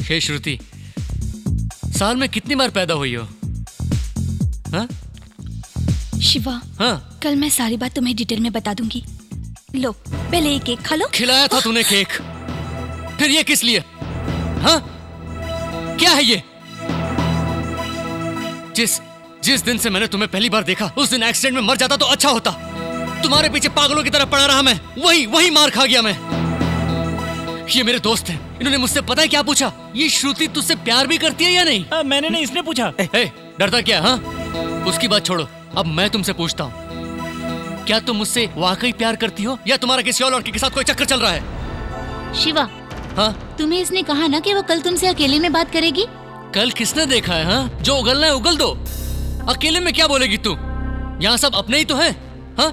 हे श्रुति, साल में कितनी बार पैदा हुई हो? हाँ? शिवा, हाँ? कल मैं सारी बात तुम्हें डिटेल में बता दूंगी। लो, पहले एक केक खा लो। खिलाया था तूने केक, फिर ये किस लिए? हाँ? क्या है ये? जिस दिन से मैंने तुम्हें पहली बार देखा, उस दिन एक्सीडेंट में मर जाता तो अच्छा होता। तुम्हारे पीछे पागलों की तरह पड़ा रहा मैं, वही मार खा गया मैं। ये मेरे दोस्त हैं, इन्होंने मुझसे पता है क्या पूछा, ये श्रुति तुझसे प्यार भी करती है या नहीं? मैंने नहीं, इसने पूछा। डरता क्या? हाँ, उसकी बात छोड़ो, अब मैं तुमसे पूछता हूँ, क्या तुम मुझसे वाकई प्यार करती हो या तुम्हारा किसी और लड़के के साथ कोई चक्कर चल रहा है? शिवा, हाँ? तुम्हें इसने कहा ना कि वो कल तुमसे अकेले में बात करेगी। कल किसने देखा है? हाँ, जो उगलना है उगल दो, अकेले में क्या बोलेगी तू? यहाँ सब अपने ही तो हैं। हाँ?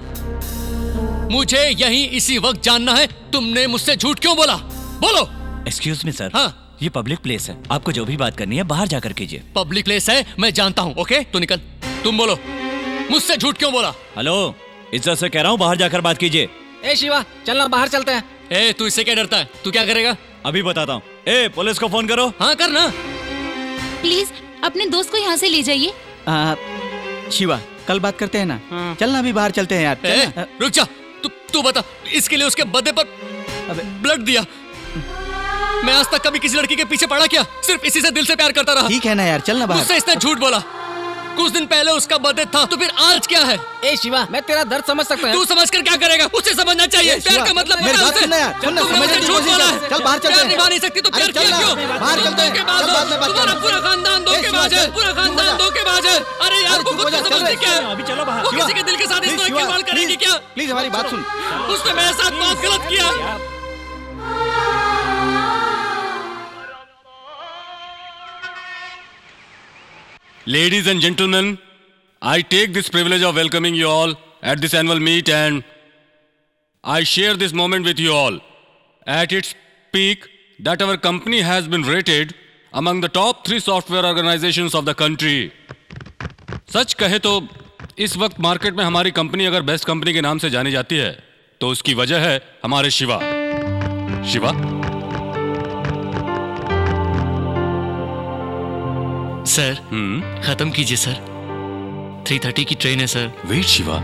मुझे यही इसी वक्त जानना है, तुमने मुझसे झूठ क्यों बोला? बोलो। Excuse me sir. हाँ? ये पब्लिक प्लेस है, आपको जो भी बात करनी है बाहर जाकर कीजिए। पब्लिक प्लेस है, मैं जानता हूँ। ओके, तू निकल। तुम बोलो, मुझसे झूठ क्यों बोला? हेलो, इज्जत से कह रहा हूँ बाहर जाकर बात कीजिए। ए शिवा, चलना बाहर चलते हैं। ए, तू इससे क्या डरता है? तू क्या करेगा? अभी बताता हूँ। ए, पुलिस को फोन करो। हाँ, करना। प्लीज अपने दोस्त को यहाँ से ले जाइए। शिवा, कल बात करते हैं ना। चलना अभी बाहर चलते हैं यार। रुक जा, तू बता, इसके लिए उसके बर्थडे पर ब्लड दिया। मैं आज तक कभी किसी लड़की के पीछे पड़ा क्या? सिर्फ इसी से दिल से प्यार करता रहा। ठीक है ना यार, चलना बाहर। मुझसे इसने झूठ बोला। कुछ दिन पहले उसका बर्थडे था, तो फिर आज क्या है? ए शिवा, मैं तेरा दर्द समझ सकता हूँ। तू समझकर क्या करेगा? उसे समझना चाहिए। प्यार का मतलब मेरी बात सुनना यार। तुमने मुझसे झूठ बोला है। चल बाहर चलते हैं। निभा नहीं सकती तो प्यार किया क्यों? बाहर चलते हैं। तुम्हारा पूरा खानदान धोखेबाज है, पूरा खानदान धोखेबाज है। अरे यार, वो खुद को समझती क्या है? अभी चलो बाहर। वो किसी के दिल के साथ इस तरह खिलवाड़ करेगी क्या? प्लीज हमारी बात सुन। उसने मेरे साथ बहुत गलत किया। Ladies and gentlemen, I take this privilege of welcoming you all at this annual meet, and I share this moment with you all. At its peak, that our company has been rated among the top 3 software organizations of the country. सच कहे तो इस वक्त market में हमारी company अगर best company के नाम से जानी जाती है तो उसकी वजह है हमारे शिवा। शिवा? सर, खत्म कीजिए सर। 3:30 की ट्रेन है सर। वेट शिवा,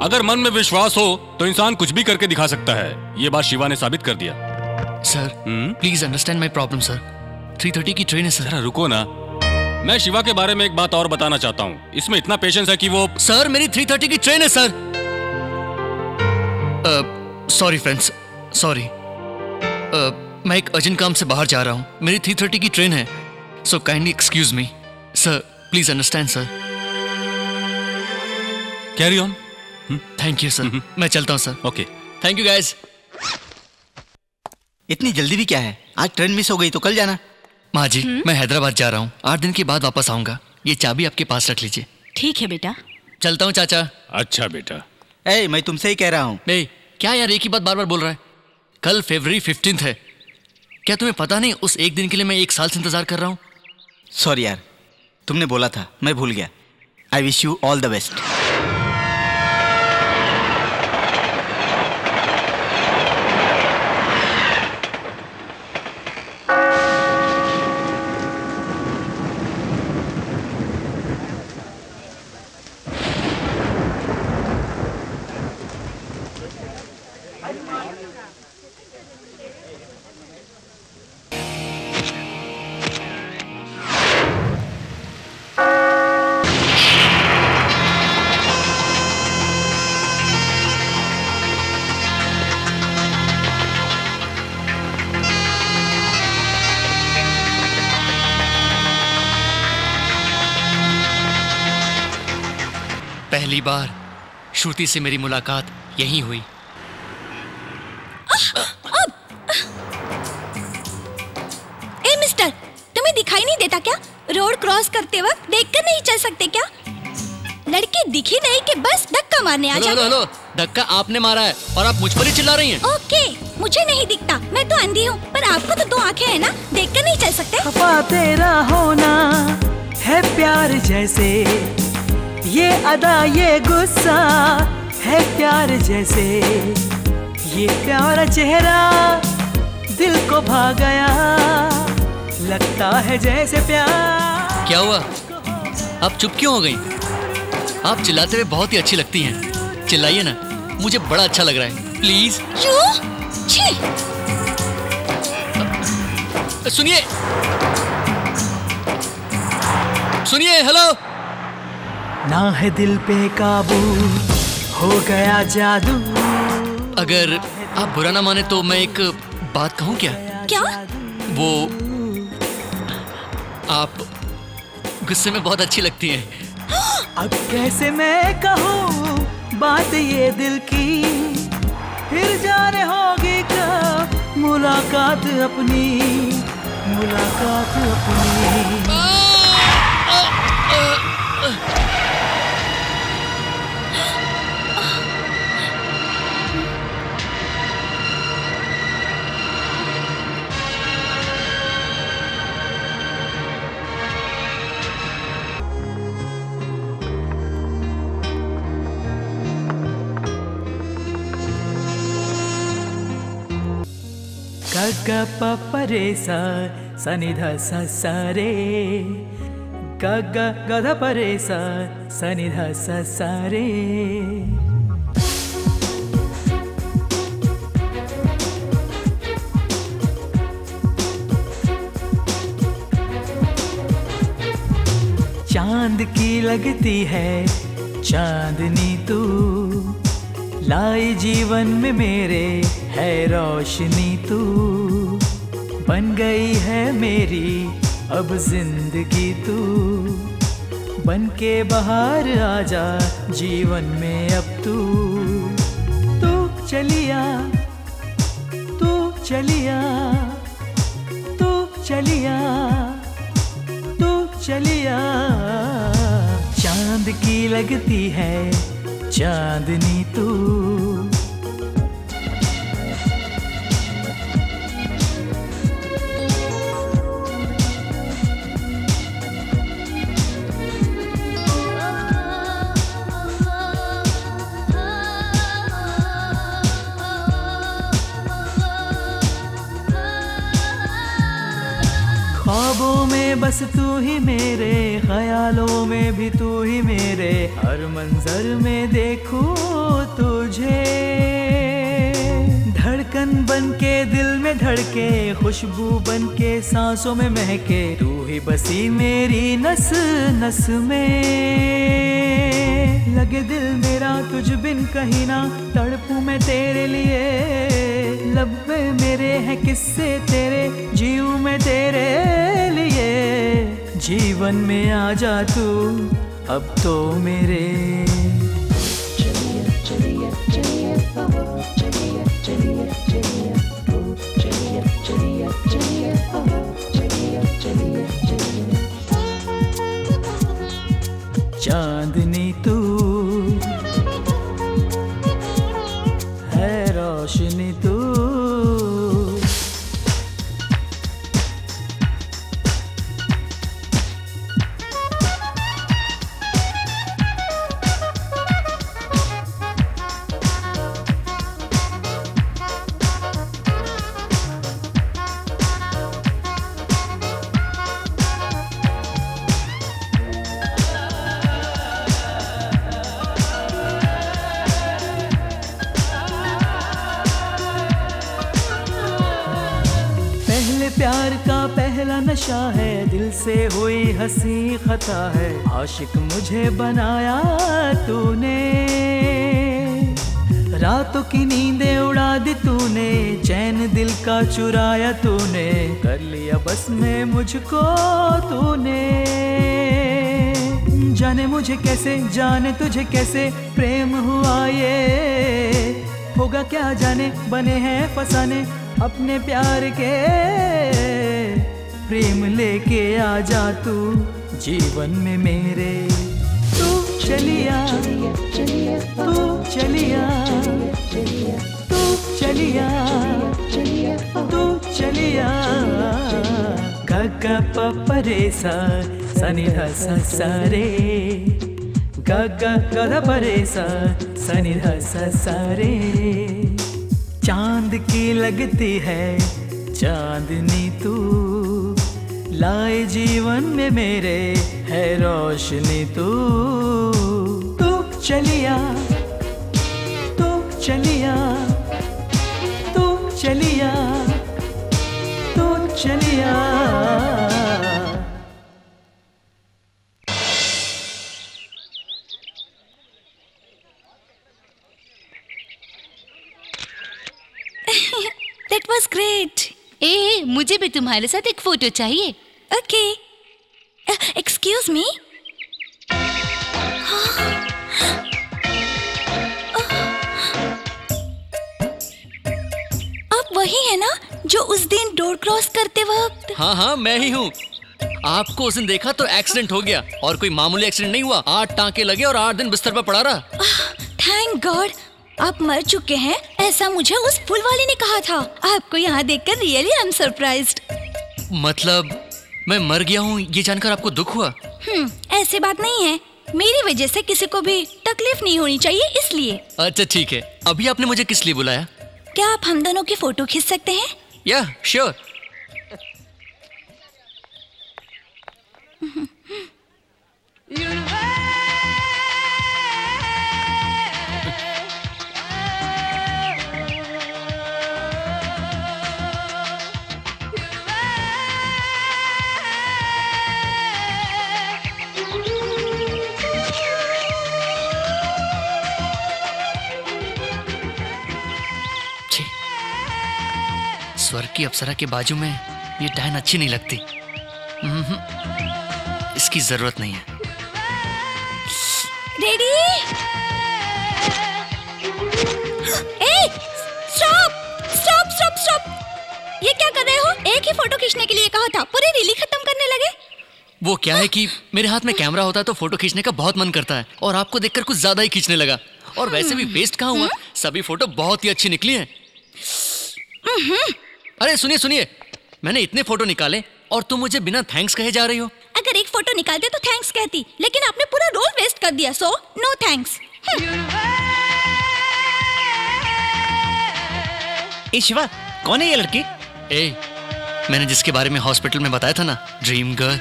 अगर मन में विश्वास हो तो इंसान कुछ भी करके दिखा सकता है। ये बात शिवा ने साबित कर दिया। Sir, please understand my problem sir. 3:30 की ट्रेन है सर। जरा रुको ना, मैं शिवा के बारे में एक बात और बताना चाहता हूँ। इसमें इतना पेशेंस है कि वो। सर, मेरी 3:30 की ट्रेन है सर। Sorry friends, sorry. मैं एक अर्जेंट काम से बाहर जा रहा हूँ। मेरी 3:30 की ट्रेन है, so kindly excuse me sir. Please understand sir. Carry on. Thank you sir. मैं चलता हूँ sir. Okay, thank you guys. इतनी जल्दी भी क्या है? आज ट्रेन मिस हो गई तो कल जाना। माँ जी, मैं हैदराबाद जा रहा हूँ। 8 दिन के बाद वापस आऊंगा। ये चाबी आपके पास रख लीजिए। ठीक है बेटा। चलता हूँ चाचा। अच्छा बेटा। ए, मैं तुमसे ही कह रहा हूँ। क्या यार, एक ही बात बार बार बोल रहा है? कल February 15 है। क्या तुम्हें पता नहीं, उस एक दिन के लिए मैं 1 साल से इंतजार कर रहा हूँ। सॉरी यार, तुमने बोला था, मैं भूल गया। I wish you all the best. पहली बार श्रुति से मेरी मुलाकात यहीं हुई। ए मिस्टर, तुम्हें दिखाई नहीं देता क्या? रोड क्रॉस करते वक्त देखकर नहीं चल सकते क्या? लड़के दिखी नहीं कि बस धक्का मारने आ जाते। हेलो, धक्का आपने मारा है और आप मुझ पर ही चिल्ला रही हैं। ओके, मुझे नहीं दिखता, मैं तो अंधी हूँ, पर आपको तो 2 आंखें हैं ना, देखकर नहीं चल सकते? खफा तेरा होना है प्यार जैसे, ये अदा ये गुस्सा है प्यार जैसे, ये प्यारा चेहरा दिल को भा गया, लगता है जैसे प्यार। क्या हुआ? आप चुप क्यों हो गई? आप चिल्लाते हुए बहुत ही अच्छी लगती हैं। चिल्लाइए ना, मुझे बड़ा अच्छा लग रहा है। प्लीज। सुनिए सुनिए, हेलो। ना है दिल पे काबू, हो गया जादू। अगर आप बुरा ना माने तो मैं एक बात कहूँ क्या? क्या? वो आप गुस्से में बहुत अच्छी लगती हैं। अब कैसे मैं कहूँ बात ये दिल की, फिर जाने होगी कब मुलाकात अपनी, मुलाकात अपनी। ग प प रे सा सा नि ध सा सा रे, ग ग ग ध प रे सा सा नि ध सा सा रे। चांद की लगती है चांदनी तू, लाई जीवन में मेरे है रोशनी तू। बन गई है मेरी अब जिंदगी तू, बन के बाहर आजा जीवन में अब तू। तू चलिया, तू चलिया, तू चलिया, तू चलिया। चांद की लगती है चांदनी तू। ख्वाबों में बस तू ही मेरे, ख्यालों में भी तू ही मेरे, हर मंजर में देखूं तुझे। धड़कन बन के दिल में धड़के, खुशबू बन के सांसों में महके, तू ही बसी मेरी नस नस में। लगे दिल मेरा तुझ बिन कहीं ना, तड़पूं मैं तेरे लिए। लब पे मेरे हैं किस्से तेरे, जीऊं मैं तेरे लिए। जीवन में आ जा तू अब तो मेरे। चलिए चलिए चलिए चलिए चलिए चलिए चलिए चलिए चलिए चलिए चलिए चलिए। चांदनी तू है रोशनी तू। प्यार का पहला नशा है, दिल से हुई हंसी खता है। आशिक मुझे बनाया तूने, रातों की नींदें उड़ा दी तूने, चैन दिल का चुराया तूने, कर लिया बस में मुझको तूने। जाने मुझे कैसे, जाने तुझे कैसे प्रेम हुआ ये, होगा क्या जाने, बने हैं फसाने अपने प्यार के। प्रेम लेके आ जा तू जीवन में मेरे। तू चलिया, तू चलिया, तू चलिया, तू चलिया। ग ग प प रे सा सा नि ध सा सा रे, ग ग ग ध प रे सा सा नि ध सा सा रे। चांद की लगती है चांदनी तू, लाए जीवन में मेरे है रोशनी तू चलिया तू चलिया तू चलिया तू चलिया। That was great. मुझे भी तुम्हारे साथ एक फोटो चाहिए। Okay. Excuse me. आप वही है ना जो उस दिन डोर क्रॉस करते वक्त? हाँ हाँ मैं ही हूँ। आपको उस दिन देखा तो एक्सीडेंट हो गया, और कोई मामूली एक्सीडेंट नहीं हुआ। 8 टांके लगे और 8 दिन बिस्तर पर पड़ा रहा। थैंक गॉड आप मर चुके हैं, ऐसा मुझे उस फूल वाले ने कहा था। आपको यहाँ देखकर रियली आई एम सरप्राइज्ड। मतलब मैं मर गया हूँ ये जानकर आपको दुख हुआ? ऐसी बात नहीं है, मेरी वजह से किसी को भी तकलीफ नहीं होनी चाहिए इसलिए। अच्छा ठीक है, अभी आपने मुझे किस लिए बुलाया? क्या आप हम दोनों की फोटो खींच सकते हैं? या श्योर। स्वर्ग की अप्सरा के बाजू में ये डायन अच्छी नहीं लगती। इसकी जरूरत नहीं है। Ready? Stop stop stop stop! ये क्या कर रहे हो? एक ही फोटो खींचने के लिए कहा था, पूरी रील खत्म करने लगे। वो क्या है कि मेरे हाथ में कैमरा होता है तो फोटो खींचने का बहुत मन करता है, और आपको देखकर कुछ ज्यादा ही खींचने लगा। और वैसे भी वेस्ट कहाँ हुआ, सभी फोटो बहुत ही अच्छी निकली हैं। अरे सुनिए सुनिए, मैंने इतने फोटो निकाले और तुम मुझे बिना थैंक्स कहे जा रही हो। अगर एक फोटो निकालते तो थैंक्स कहती, लेकिन आपने पूरा रोल वेस्ट कर दिया, सो नो थैंक्स। ए शिवा, कौन है ये लड़की? मैंने जिसके बारे में हॉस्पिटल में बताया था ना, ड्रीम गर्ल,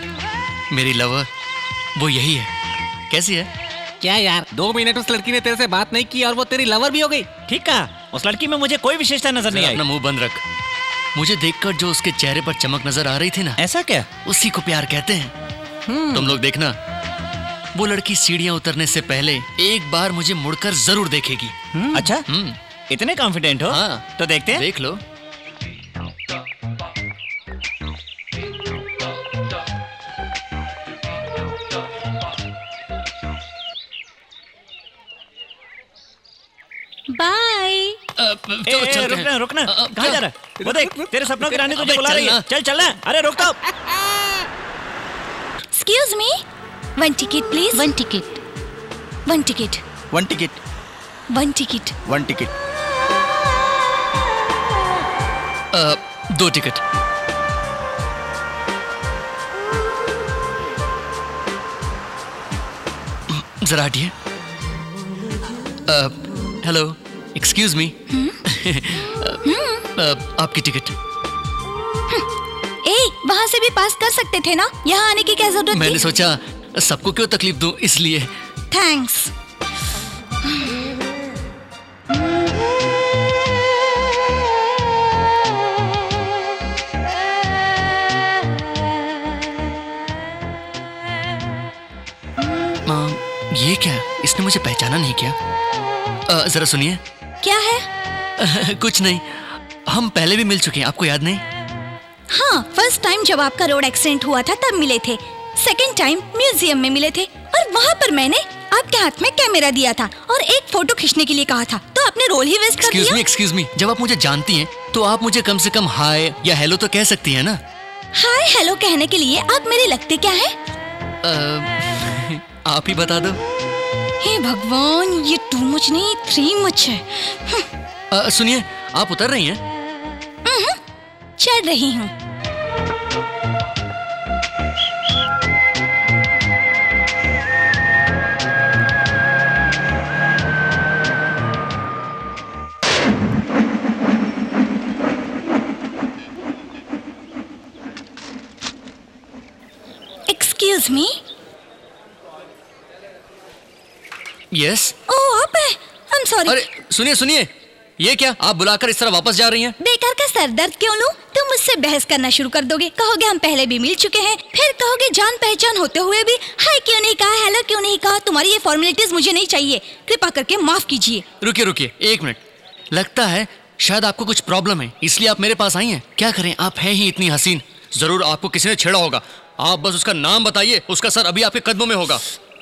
मेरी लवर, वो यही है। कैसी है? क्या यार, 2 मिनट उस लड़की ने तेरे से बात नहीं की और वो तेरी लवर भी हो गई? ठीक कहा, उस लड़की में मुझे कोई विशेषता नजर नहीं आई। अपना मुंह बंद रख। मुझे देखकर जो उसके चेहरे पर चमक नजर आ रही थी ना, ऐसा क्या? उसी को प्यार कहते हैं। तुम लोग देखना, वो लड़की सीढ़ियां उतरने से पहले एक बार मुझे मुड़कर जरूर देखेगी। अच्छा, इतने कॉन्फिडेंट हो? हाँ, तो देखते हैं। देख लो। बाय। रुकना रुकना, कहाँ जा रहा है? वो देख, तेरे सपनों की रानी तुझे बुला रही है। चल चलना। अरे रुक तो। Excuse me, 1 ticket please. 1 ticket. 1 ticket. 1 ticket. 1 ticket. 1 ticket. 2 ticket. जरा हटिए। Hello, excuse me. आपकी टिकट। वहाँ से भी पास कर सकते थे ना, यहाँ आने की क्या जरूरत थी? मैंने सोचा सबको क्यों तकलीफ दूं, इसलिए। थैंक्स। ये क्या? इसने मुझे पहचाना नहीं क्या? जरा सुनिए। क्या है? कुछ नहीं, हम पहले भी मिल चुके हैं, आपको याद नहीं? हाँ, फर्स्ट टाइम जब आपका रोड एक्सीडेंट हुआ था तब मिले थे, सेकंड टाइम म्यूजियम में मिले थे, और वहाँ पर मैंने आपके हाथ में कैमरा दिया था और एक फोटो खींचने के लिए कहा था, तो आपने रोल ही वेस्ट कर दिया। एक्सक्यूज मी, जब आप मुझे जानती हैं तो आप मुझे कम से कम हाय या हेलो तो कह सकती हैं ना? हाय हेलो कहने के लिए आप मेरे लगते क्या है? आप ही बता दो। हे भगवान, ये 2 मच नहीं 3 मच है। सुनिए, आप उतर रही हैं? चढ़ रही हूँ। Excuse me. यस। ओह आप है, आई एम सॉरी। अरे सुनिए सुनिए, ये क्या आप बुलाकर इस तरह वापस जा रही हैं? बेकार का सर दर्द क्यों लूं? तुम मुझसे बहस करना शुरू कर दोगे, कहोगे हम पहले भी मिल चुके हैं, फिर कहोगे जान पहचान होते हुए भी हाय क्यों नहीं कहा, हेलो क्यों नहीं कहा। तुम्हारी ये फॉर्मेलिटीज मुझे नहीं चाहिए, कृपा करके माफ कीजिए। रुकिए रुकिए एक मिनट, लगता है शायद आपको कुछ प्रॉब्लम है, इसलिए आप मेरे पास आई हैं। क्या करें, आप हैं ही इतनी हसीन, जरूर आपको किसी ने छेड़ा होगा। आप बस उसका नाम बताइए, उसका सर अभी आपके कदमों में होगा।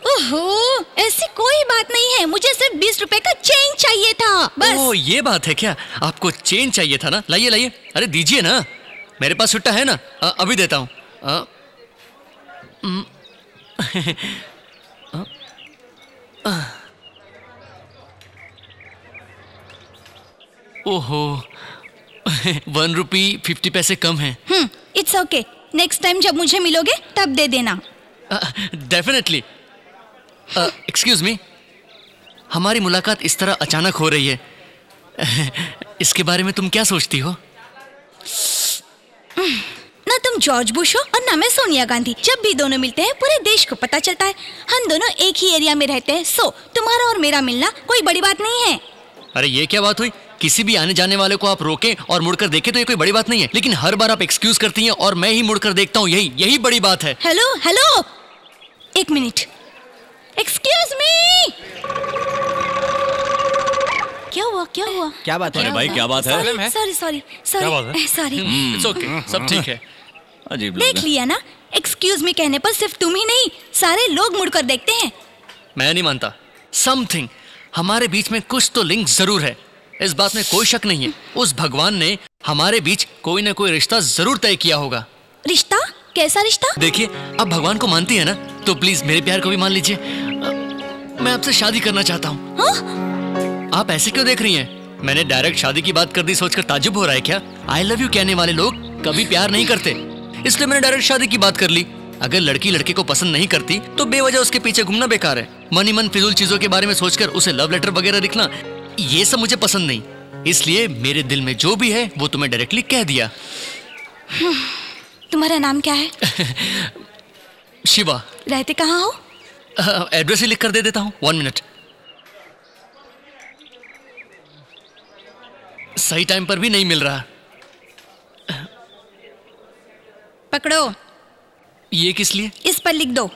ओहो, ऐसी कोई बात नहीं है, मुझे सिर्फ 20 रुपए का चेंज चाहिए था बस। ओह ये बात है क्या, आपको चेंज चाहिए था ना? लाइए लाइए, अरे दीजिए ना, मेरे पास छुट्टा है ना, अभी देता हूँ। ओहो 1 रुपी 50 पैसे कम है। इट्स ओके, नेक्स्ट टाइम जब मुझे मिलोगे तब दे देना। डेफिनेटली। एक्सक्यूज मी, हमारी मुलाकात इस तरह अचानक हो रही है, इसके बारे में तुम क्या सोचती हो? ना तुम जॉर्ज बुश हो और ना मैं सोनिया गांधी। जब भी दोनों मिलते हैं पूरे देश को पता चलता है। हम दोनों एक ही एरिया में रहते हैं, सो तुम्हारा और मेरा मिलना कोई बड़ी बात नहीं है। अरे ये क्या बात हुई, किसी भी आने जाने वाले को आप रोकें और मुड़कर देखें तो ये कोई बड़ी बात नहीं है, लेकिन हर बार आप एक्सक्यूज करती हैं और मैं ही मुड़कर देखता हूँ, यही बड़ी बात है। हेलो हेलो, एक मिनट, एक्सक्यूज मी। क्या हुआ क्या हुआ? क्या बात है? अरे भाई क्या बात है? सॉरी सॉरी क्या बात है? सॉरी। इट्स ओके, सब ठीक है। अजीब लोग देख हैं। लिया ना, एक्सक्यूज मी कहने पर सिर्फ तुम ही नहीं सारे लोग मुड़कर देखते हैं। मैं नहीं मानता, समथिंग हमारे बीच में कुछ तो लिंक जरूर है, इस बात में कोई शक नहीं है। उस भगवान ने हमारे बीच कोई ना कोई रिश्ता जरूर तय किया होगा। रिश्ता? कैसा रिश्ता? देखिए, आप भगवान को मानती है ना, तो प्लीज मेरे प्यार को भी मान लीजिए। मैं आपसे शादी करना चाहता हूँ। हाँ? आप ऐसे क्यों देख रही हैं? मैंने डायरेक्ट शादी की बात कर दी सोचकर ताज्जुब हो रहा है क्या? आई लव यू कहने वाले लोग कभी प्यार नहीं करते, इसलिए मैंने डायरेक्ट शादी की बात कर ली। अगर लड़की लड़के को पसंद नहीं करती तो बेवजह उसके पीछे घूमना बेकार है। मन ही मन फिजूल चीजों के बारे में सोचकर उसे लव लेटर वगैरह लिखना, ये सब मुझे पसंद नहीं। इसलिए मेरे दिल में जो भी है वो तुम्हें डायरेक्टली कह दिया। तुम्हारा नाम क्या है? शिवा। रहते कहाँ हो? एड्रेस ही लिख कर दे देता हूँ, 1 मिनट। सही टाइम पर भी नहीं मिल रहा। पकड़ो। ये किस लिए? इस पर लिख दो।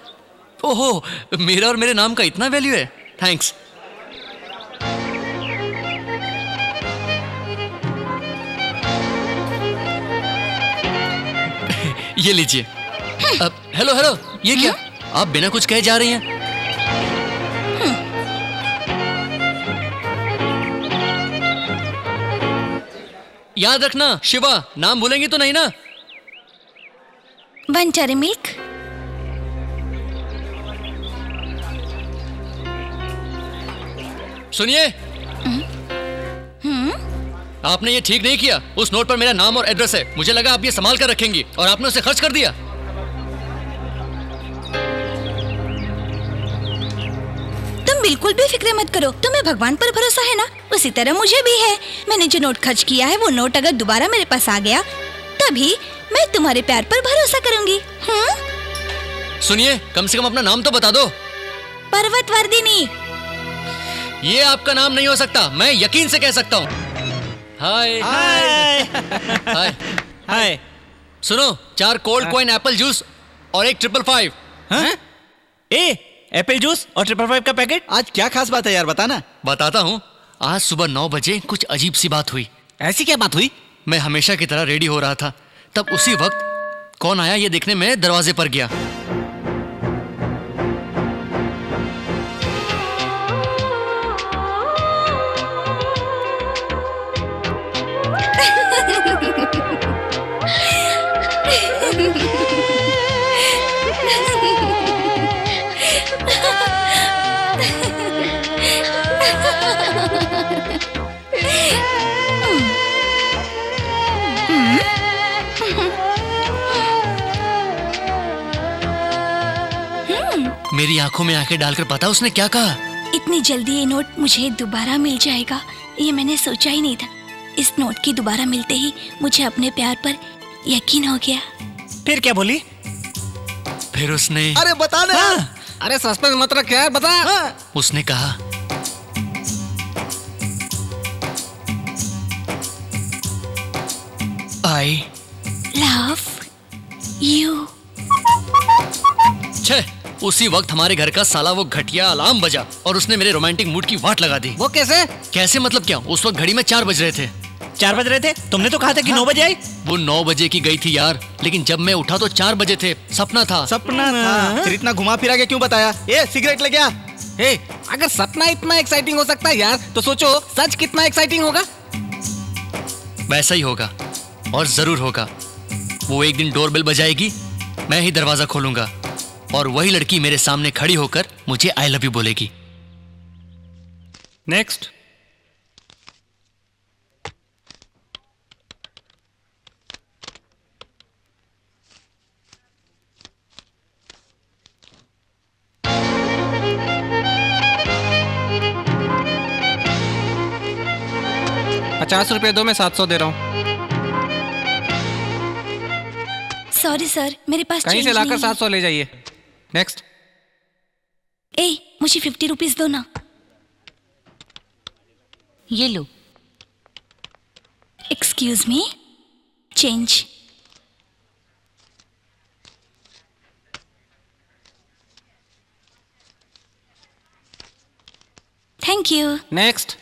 ओहो, मेरा और मेरे नाम का इतना वैल्यू है, थैंक्स। ये लीजिए। अब हेलो हेलो, ये क्या? आप बिना कुछ कहे जा रही हैं? याद रखना शिवा, नाम भूलेंगी तो नहीं ना? बंचारे मिल्क। सुनिए, आपने ये ठीक नहीं किया। उस नोट पर मेरा नाम और एड्रेस है, मुझे लगा आप ये संभाल कर रखेंगी और आपने उसे खर्च कर दिया। तुम बिल्कुल भी फिक्र मत करो, तुम्हें भगवान पर भरोसा है ना, उसी तरह मुझे भी है। मैंने जो नोट खर्च किया है वो नोट अगर दोबारा मेरे पास आ गया तभी मैं तुम्हारे प्यार पर भरोसा करूंगी। सुनिए, कम से कम अपना नाम तो बता दो। पर्वतवर्धिनी। ये आपका नाम नहीं हो सकता, मैं यकीन से कह सकता हूँ। हाय हाय हाय। हाय। सुनो, 4 कोल्ड कॉइन एप्पल जूस और 1 555। हाँ? एप्पल जूस और 555 का पैकेट। आज क्या खास बात है यार, बताना। बताता हूँ। आज सुबह 9 बजे कुछ अजीब सी बात हुई। ऐसी क्या बात हुई? मैं हमेशा की तरह रेडी हो रहा था, तब उसी वक्त कौन आया ये देखने में दरवाजे पर गया। मेरी आंखों में आंखें डालकर पता उसने क्या कहा? इतनी जल्दी ये नोट मुझे दोबारा मिल जाएगा ये मैंने सोचा ही नहीं था। इस नोट की दोबारा मिलते ही मुझे अपने प्यार पर यकीन हो गया। फिर क्या बोली? फिर उसने अरे बता ना। अरे सस्पेंस मत रख यार, बता। उसने कहा आई लव यू। छे, उसी वक्त हमारे घर का साला वो घटिया अलार्म बजा और उसने मेरे रोमांटिक मूड की वाट लगा दी। वो कैसे? कैसे मतलब क्या? उस वक्त घड़ी में 4 बज रहे थे। 4 बज रहे थे? तुमने तो कहा था कि 9 बजे आई। वो 9 बजे की गई थी यार, लेकिन जब मैं उठा तो 4 बजे थे। सपना था। सपना था? फिर इतना घुमा फिरा के क्यों बताया? ए सिगरेट ले गया। ए, अगर सपना इतना एक्साइटिंग हो सकता है यार, तो सोचो सच कितना एक्साइटिंग होगा। वैसा ही होगा और जरूर होगा। वो एक दिन डोरबेल बजाएगी, मैं ही दरवाजा खोलूंगा और वही लड़की मेरे सामने खड़ी होकर मुझे आई लव यू बोलेगी। नेक्स्ट। ₹50 दो, मैं 700 दे रहा हूँ। सॉरी सर, मेरे पास कहीं change से लाकर नहीं है। 700 ले जाइए। नेक्स्ट। ए, मुझे 50 रुपीज दो ना। ये लो। Excuse me, change. Thank you. Next.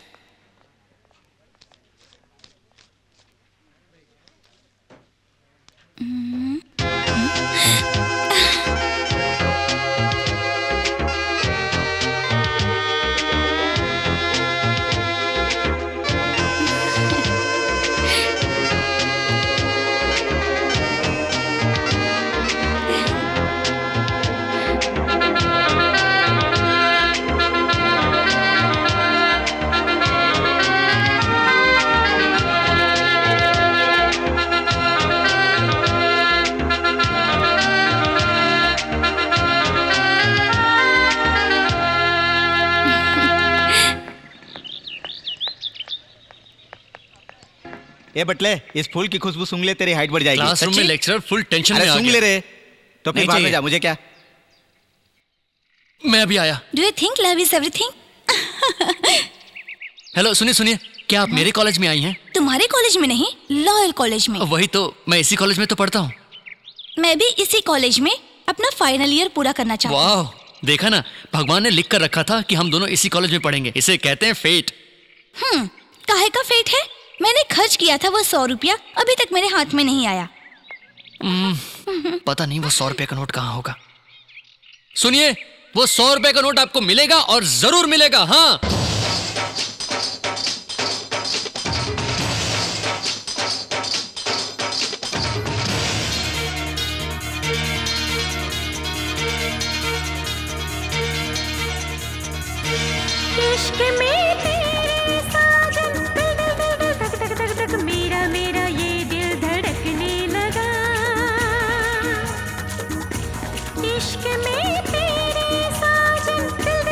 ए बटले, इस फूल की खुशबू सूंघ ले, तेरी हाइट बढ़ जाएगी। क्लासरूम में लेक्चरर फुल टेंशन में आ सूंघ गया। ले रे, तो फिर नहीं बाद में चाहिए। जा, मुझे क्या। मैं अभी आया। Do you think love is everything? Hello, सुनिए सुनिए, क्या आप मेरे कॉलेज में आई हैं? तुम्हारे कॉलेज में नहीं, लॉयल कॉलेज में। वही तो, मैं इसी कॉलेज में तो पढ़ता हूँ। मैं भी इसी कॉलेज में अपना फाइनल ईयर पूरा करना चाहती हूँ। वाह, देखा ना, भगवान ने लिख कर रखा था कि हम दोनों इसी कॉलेज में पढ़ेंगे। इसे कहते हैं फेट। काहे का फेट है? मैंने खर्च किया था वो 100 रुपया, अभी तक मेरे हाथ में नहीं आया। पता नहीं वो 100 रुपए का नोट कहाँ होगा। सुनिए, वो 100 रुपए का नोट आपको मिलेगा और जरूर मिलेगा। हाँ, इश्क में तेरे साजन धक धक धक धक मेरा मेरा ये दिल धड़कने लगा। इश्क में तेरे साजन धक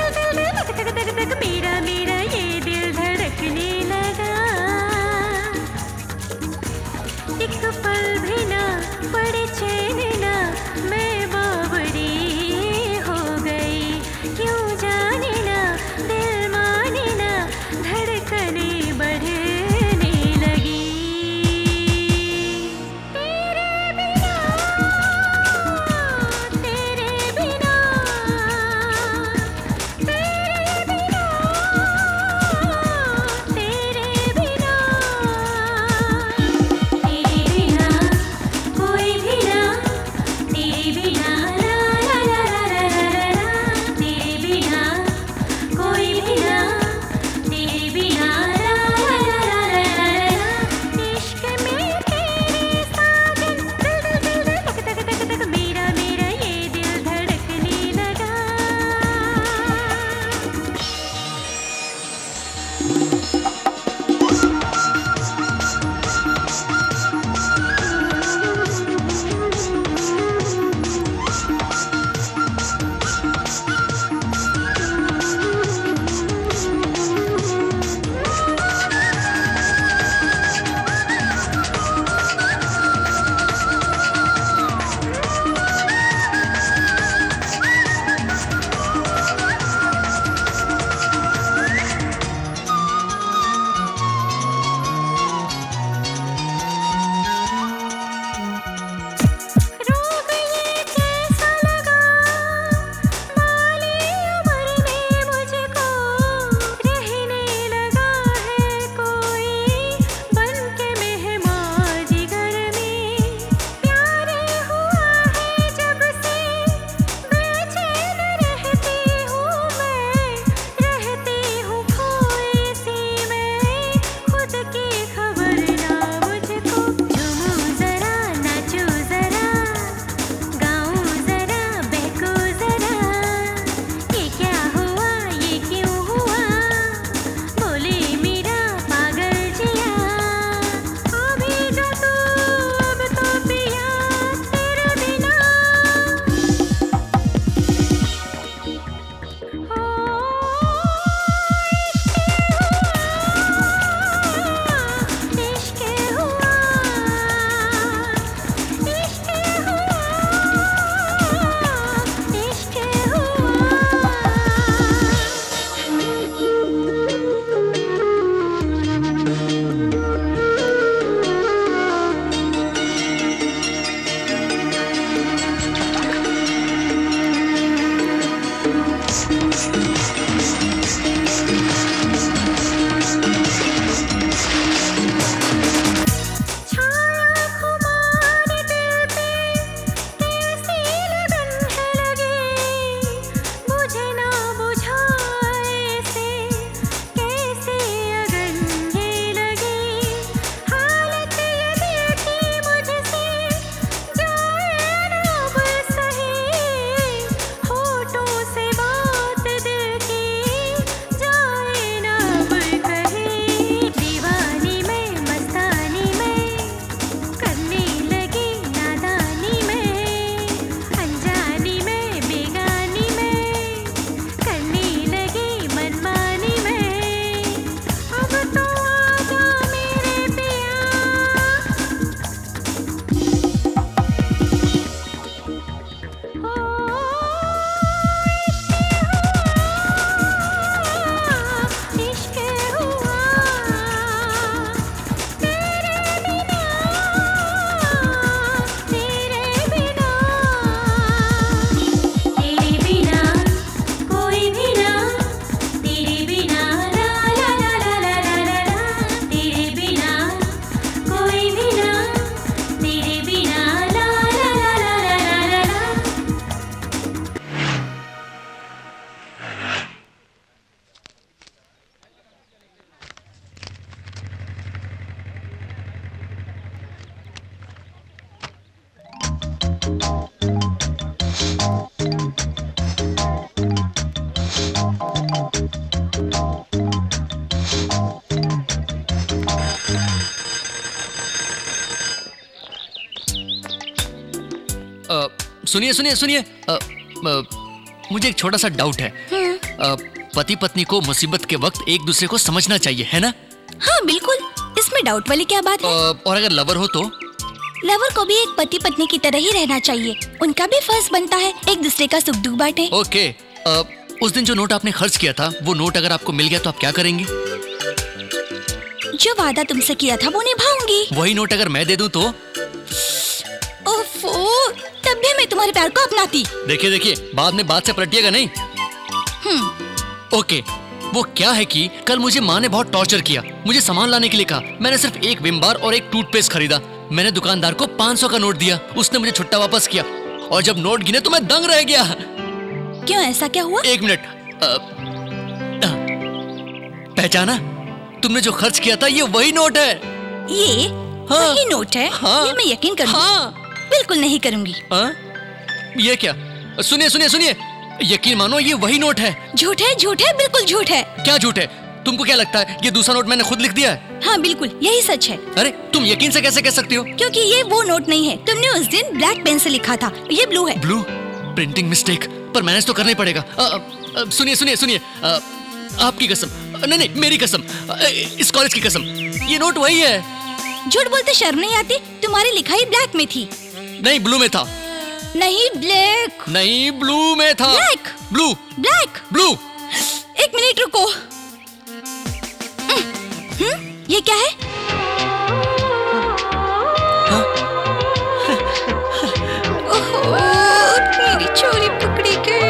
धक धक धक मेरा मेरा ये दिल धड़कने लगा। एक पल भी ना पड़े चैन ना, मैं बावड़ी हो गई। क्यों जाने ना दिल माने ना, धड़कने बढ़ने लगी। तेरे बिना, तेरे बिना, तेरे बिना, तेरे बिना, तेरे बिना कोई भी सुनिए सुनिए सुनिए, मुझे एक छोटा सा डाउट है। पति पत्नी को मुसीबत के वक्त एक दूसरे को समझना चाहिए, है ना? हाँ बिल्कुल, इसमें डाउट वाली क्या बात है? और अगर लवर हो तो? लवर को भी एक पति पत्नी की तरह ही रहना चाहिए। उनका भी फर्ज बनता है एक दूसरे का सुख दुख बांटे। ओके, उस दिन जो नोट आपने खर्च किया था, वो नोट अगर आपको मिल गया तो आप क्या करेंगी? जो वादा तुमसे किया था वो निभाऊंगी। वही नोट अगर मैं दे दूं तो? ओफो, तब भी मैं तुम्हारे प्यार को अपनाती। देखिए देखिए, बाद में बात से पलटिएगा नहीं। ओके, वो क्या है कि कल मुझे माँ ने बहुत टॉर्चर किया, मुझे सामान लाने के लिए कहा। मैंने सिर्फ एक विम बार और एक टूथपेस्ट खरीदा। मैंने दुकानदार को 500 का नोट दिया, उसने मुझे छुट्टा वापस किया और जब नोट गिने तो मैं दंग रह गया। क्यों, ऐसा क्या हुआ? एक मिनट, पहचाना? तुमने जो खर्च किया था ये वही नोट है। ये वही नोट है? हाँ, ये मैं यकीन करूंगी। हाँ, बिल्कुल नहीं करूंगी। ये क्या? सुनिए सुनिए सुनिए, यकीन मानो ये वही नोट है। झूठ है, झूठ है, बिल्कुल झूठ है। क्या झूठ है? तुमको क्या लगता है ये दूसरा नोट मैंने खुद लिख दिया है? हाँ बिल्कुल, यही सच है। अरे तुम यकीन से कैसे कह सकती हो? क्योंकि ये वो नोट नहीं है। तुमने उस दिन ब्लैक पेन से लिखा था, ये ब्लू है। ब्लू? प्रिंटिंग मिस्टेक, पर मैनेज तो करना ही पड़ेगा। सुनिए सुनिए सुनिए, आपकी कसम, नहीं नहीं मेरी कसम, इस कॉलेज की कसम, ये नोट वही है। झूठ बोलते शर्म नहीं आती? तुम्हारी लिखाई ब्लैक में थी। नहीं, ब्लू में था। नहीं, ब्लैक। नहीं, ब्लू में था। ब्लैक। ब्लू। ब्लैक। ब्लू। एक मिनट रुको। ये क्या है? ओहो, मेरी चोरी पकड़ी गई।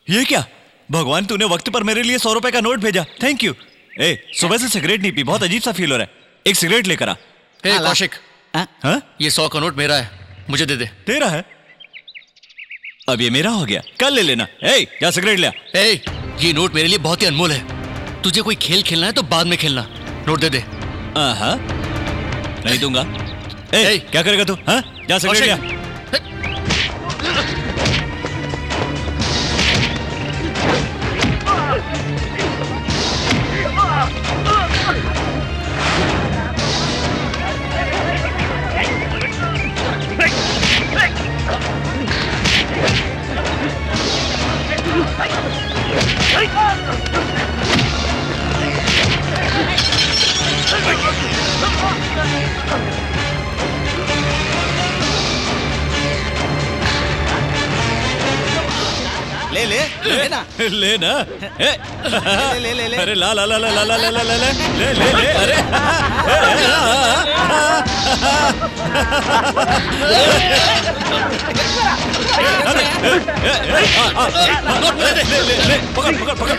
ये क्या? भगवान, तूने वक्त पर मेरे लिए 100 रुपए का नोट भेजा, थैंक यू। ए, सुबह से सिगरेट नहीं पी, बहुत अजीब सा फील हो रहा है। एक सिगरेट लेकर आ। कौशिक, ये 100 का नोट मेरा है, मुझे दे दे। तेरा है? अब ये मेरा हो गया, कल ले लेना। ए, जा सिगरेट ले आ। ए, ये नोट मेरे लिए बहुत ही अनमोल है। तुझे कोई खेल खेलना है तो बाद में खेलना, नोट दे दे। नहीं दूंगा। ए, क्या करेगा तू? जा सिगरेट ले आ। ले ले ले ना ले ना। ले ले ले अरे ला ला ला ला ला ला ला ला ला ले ले ले। अरे पकड़ पकड़ पकड़।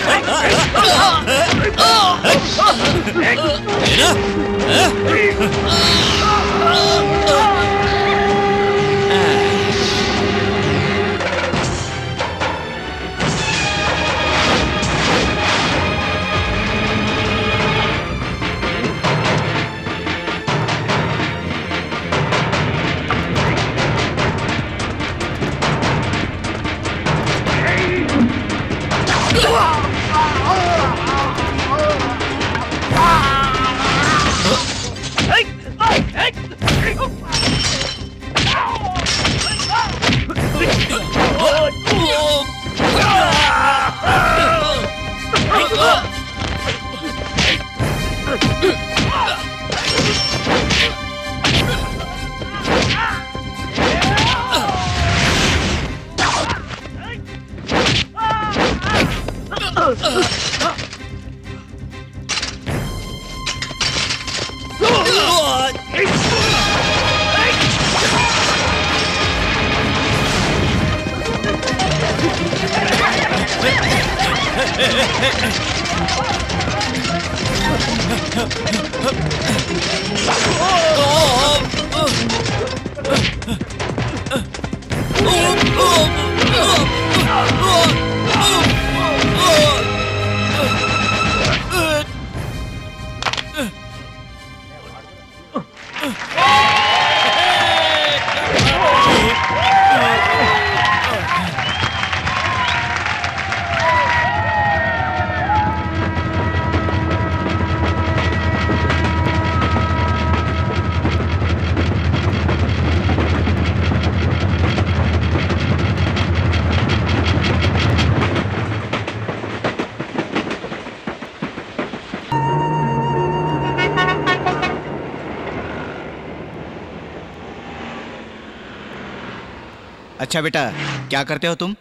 अच्छा बेटा, क्या करते हो तुम?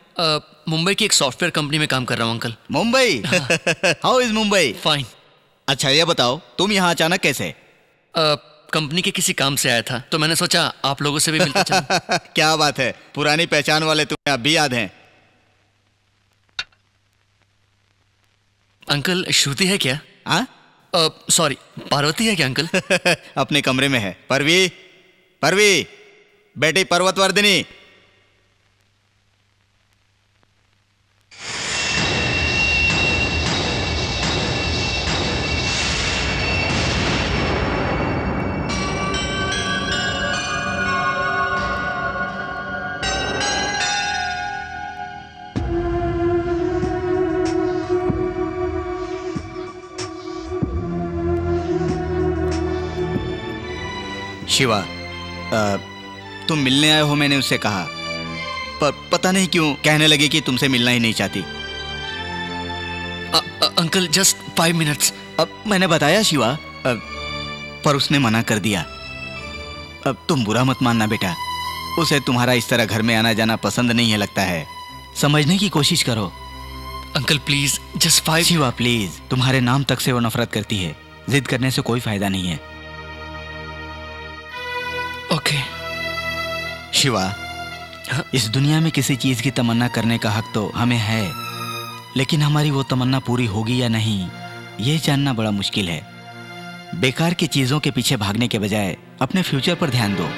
मुंबई की एक सॉफ्टवेयर कंपनी में काम कर रहा हूँ uncle. Mumbai? How is Mumbai? Fine. अच्छा ये बताओ, तुम यहाँ अचानक कैसे? कंपनी के किसी काम से आया था, तो मैंने सोचा आप लोगों से भी मिलकर चलूं। क्या बात है, पुरानी पहचान वाले तुम्हें अब भी याद हैं। अंकल श्रुति है क्या? हाँ? सॉरी, पार्वती है क्या अंकल? अपने कमरे में है। परवी, परवी बेटी पर्वतवर्धिनी। शिवा, तुम मिलने आए हो, मैंने उससे कहा, पर पता नहीं क्यों कहने लगी कि तुमसे मिलना ही नहीं चाहती। Uncle just 5 minutes. अब मैंने बताया शिवा, पर उसने मना कर दिया। अब तुम बुरा मत मानना बेटा, उसे तुम्हारा इस तरह घर में आना जाना पसंद नहीं है लगता है। समझने की कोशिश करो। Uncle please just 5। Shiva please, तुम्हारे नाम तक से वो नफरत करती है। जिद करने से कोई फायदा नहीं है। ओके। शिवा, इस दुनिया में किसी चीज की तमन्ना करने का हक तो हमें है, लेकिन हमारी वो तमन्ना पूरी होगी या नहीं, ये जानना बड़ा मुश्किल है। बेकार की चीजों के पीछे भागने के बजाय अपने फ्यूचर पर ध्यान दो।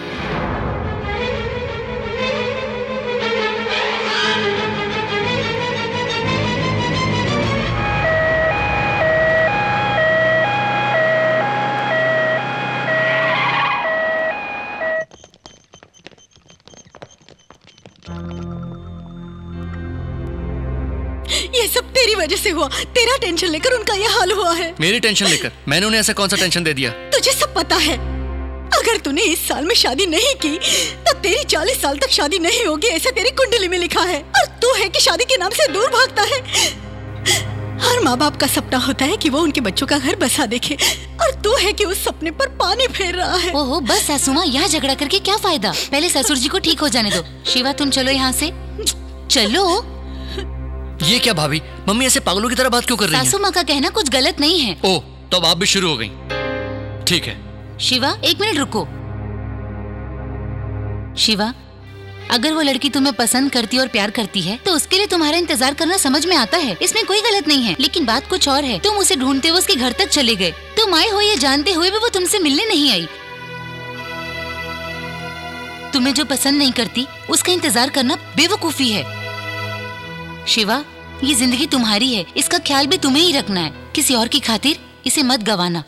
ये सब तेरी वजह से हुआ। तेरा टेंशन लेकर उनका ये हाल हुआ है। मेरी टेंशन लेकर? मैंने उन्हें ऐसा कौन सा टेंशन दे दिया? तुझे सब पता है। अगर तूने इस साल में शादी नहीं की तो तेरी 40 साल तक शादी नहीं होगी, ऐसा तेरी कुंडली में लिखा है। और तू है कि शादी के नाम से दूर भागता है। हर माँ बाप का सपना होता है कि वो उनके बच्चों का घर बसा देखे, और तू है कि उस सपने पर पानी फेर रहा है। ओहो बस सासू माँ, यहाँ झगड़ा करके क्या फायदा? पहले ससुर जी को ठीक हो जाने दो। शिवा तुम चलो यहाँ से, चलो। ये क्या भाभी, मम्मी ऐसे पागलों की तरह बात क्यों कर रही हैं? सासू माँ का कहना कुछ गलत नहीं है। ओह, तो अब आप भी शुरू हो गई। ठीक है। शिवा 1 मिनट रुको। शिवा, अगर वो लड़की तुम्हें पसंद करती और प्यार करती है तो उसके लिए तुम्हारा इंतजार करना समझ में आता है, इसमें कोई गलत नहीं है। लेकिन बात कुछ और है। तुम उसे ढूंढते हुए उसके घर तक चले गए। तुम आए हो ये जानते हुए भी वो तुमसे मिलने नहीं आई। तुम्हें जो पसंद नहीं करती उसका इंतजार करना बेवकूफी है। शिवा, ये जिंदगी तुम्हारी है, इसका ख्याल भी तुम्हें ही रखना है। किसी और की खातिर इसे मत गवाना।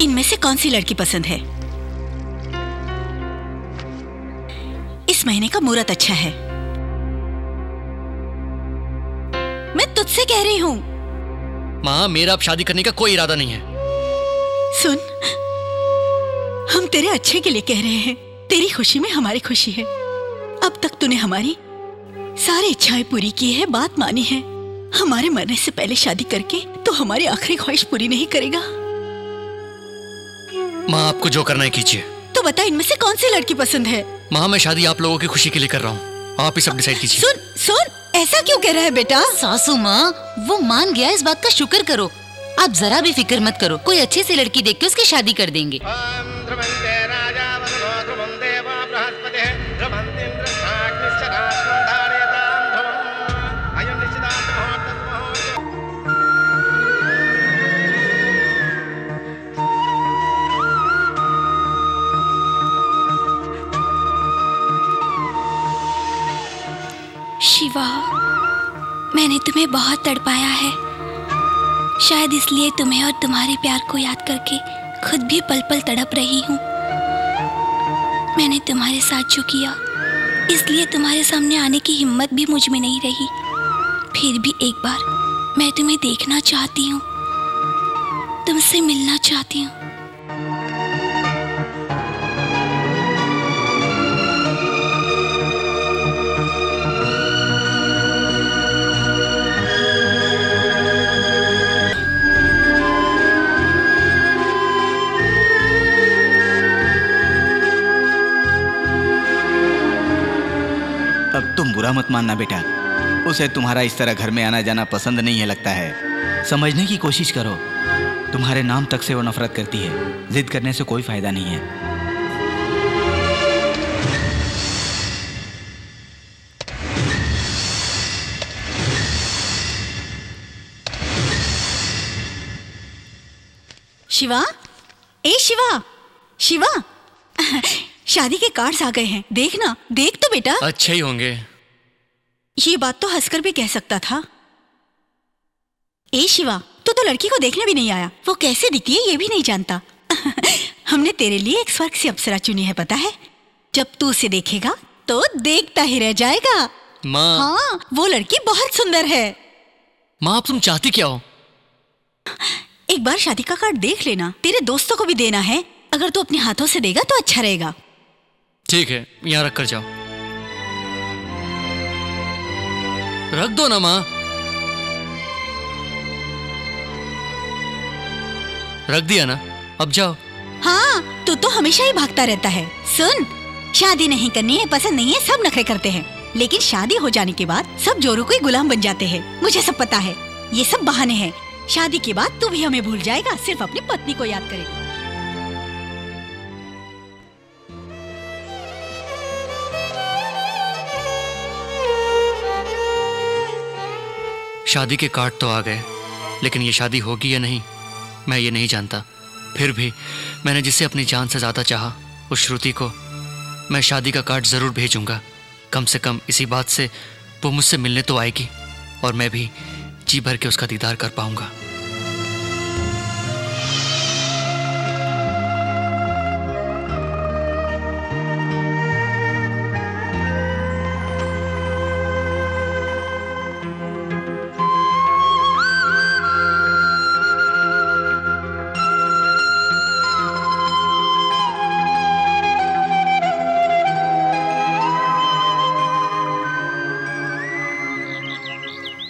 इनमें से कौन सी लड़की पसंद है? इस महीने का मुहूर्त अच्छा है। मैं तुझसे कह रही हूँ। माँ, मेरा अब शादी करने का कोई इरादा नहीं है। सुन, हम तेरे अच्छे के लिए कह रहे हैं। तेरी खुशी में हमारी खुशी है। अब तक तूने हमारी सारी इच्छाएं पूरी की है, बात मानी है। हमारे मरने से पहले शादी करके तो हमारी आखिरी ख्वाहिश पूरी नहीं करेगा। माँ, आपको जो करना है कीजिए। तो बता, इनमें से कौन सी लड़की पसंद है? माँ, मैं शादी आप लोगों की खुशी के लिए कर रहा हूँ। आप ही सब डिसाइड कीजिए। सुन सुन, ऐसा क्यों कह रहा है बेटा? सासू माँ, वो मान गया, इस बात का शुक्र करो। आप जरा भी फिक्र मत करो, कोई अच्छी सी लड़की देख के उसकी शादी कर देंगे। शिवा, मैंने तुम्हें बहुत तड़पाया है। शायद इसलिए तुम्हें और तुम्हारे प्यार को याद करके खुद भी पल पल तड़प रही हूँ। मैंने तुम्हारे साथ जो किया, इसलिए तुम्हारे सामने आने की हिम्मत भी मुझ में नहीं रही। फिर भी एक बार मैं तुम्हें देखना चाहती हूँ, तुमसे मिलना चाहती हूँ। अब तुम बुरा मत मानना बेटा, उसे तुम्हारा इस तरह घर में आना जाना पसंद नहीं है लगता है। समझने की कोशिश करो, तुम्हारे नाम तक से वो नफरत करती है। जिद करने से कोई फायदा नहीं है। शिवा, ए शिवा, शिवा, शादी के कार्ड्स आ गए हैं, देखना, देख तो बेटा। अच्छे ही होंगे। ये बात तो हंसकर भी कह सकता था। ए शिवा, तू तो लड़की को देखने भी नहीं आया, वो कैसे दिखती है ये भी नहीं जानता। हमने तेरे लिए एक स्वर्ग सी अप्सरा चुनी है, पता है? जब तू उसे देखेगा तो देखता ही रह जाएगा। माँ। हाँ, वो लड़की बहुत सुंदर है। माँ, अब तुम चाहती क्या हो? एक बार शादी का कार्ड देख लेना, तेरे दोस्तों को भी देना है। अगर तू अपने हाथों से देगा तो अच्छा रहेगा। ठीक है, यहाँ रख कर जाओ। रख दो ना माँ। रख दिया ना, अब जाओ। हाँ, तू तो हमेशा ही भागता रहता है। सुन, शादी नहीं करनी है, पसंद नहीं है, सब नखरे करते हैं, लेकिन शादी हो जाने के बाद सब जोरों को ही गुलाम बन जाते हैं। मुझे सब पता है, ये सब बहाने हैं। शादी के बाद तू भी हमें भूल जाएगा, सिर्फ अपनी पत्नी को याद करेगा। शादी के कार्ड तो आ गए, लेकिन ये शादी होगी या नहीं मैं ये नहीं जानता। फिर भी मैंने जिसे अपनी जान से ज्यादा चाहा, उस श्रुति को मैं शादी का कार्ड जरूर भेजूंगा। कम से कम इसी बात से वो मुझसे मिलने तो आएगी और मैं भी जी भर के उसका दीदार कर पाऊंगा।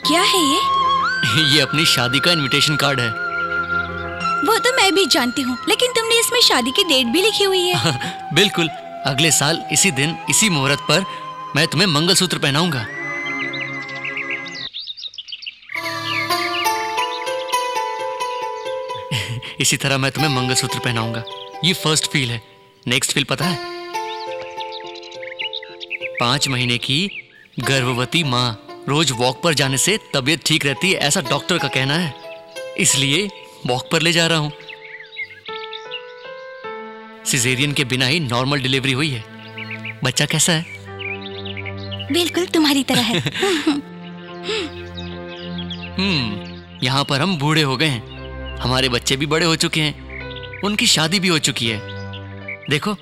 क्या है ये? ये अपनी शादी का इनविटेशन कार्ड है। वो तो मैं भी जानती हूँ, लेकिन तुमने इसमें शादी की डेट भी लिखी हुई है। बिल्कुल, अगले साल इसी दिन इसी मुहूर्त पर मैं तुम्हें मंगलसूत्र पहनाऊंगा। इसी तरह मैं तुम्हें मंगलसूत्र पहनाऊंगा। ये फर्स्ट फील है। नेक्स्ट फील पता है? 5 महीने की गर्भवती माँ रोज वॉक पर जाने से तबीयत ठीक रहती है, ऐसा डॉक्टर का कहना है। इसलिए वॉक पर ले जा रहा हूं। सिजेरियन के बिना ही नॉर्मल डिलीवरी हुई है। बच्चा कैसा है? बिल्कुल तुम्हारी तरह है। यहाँ पर हम बूढ़े हो गए हैं, हमारे बच्चे भी बड़े हो चुके हैं, उनकी शादी भी हो चुकी है। देखो,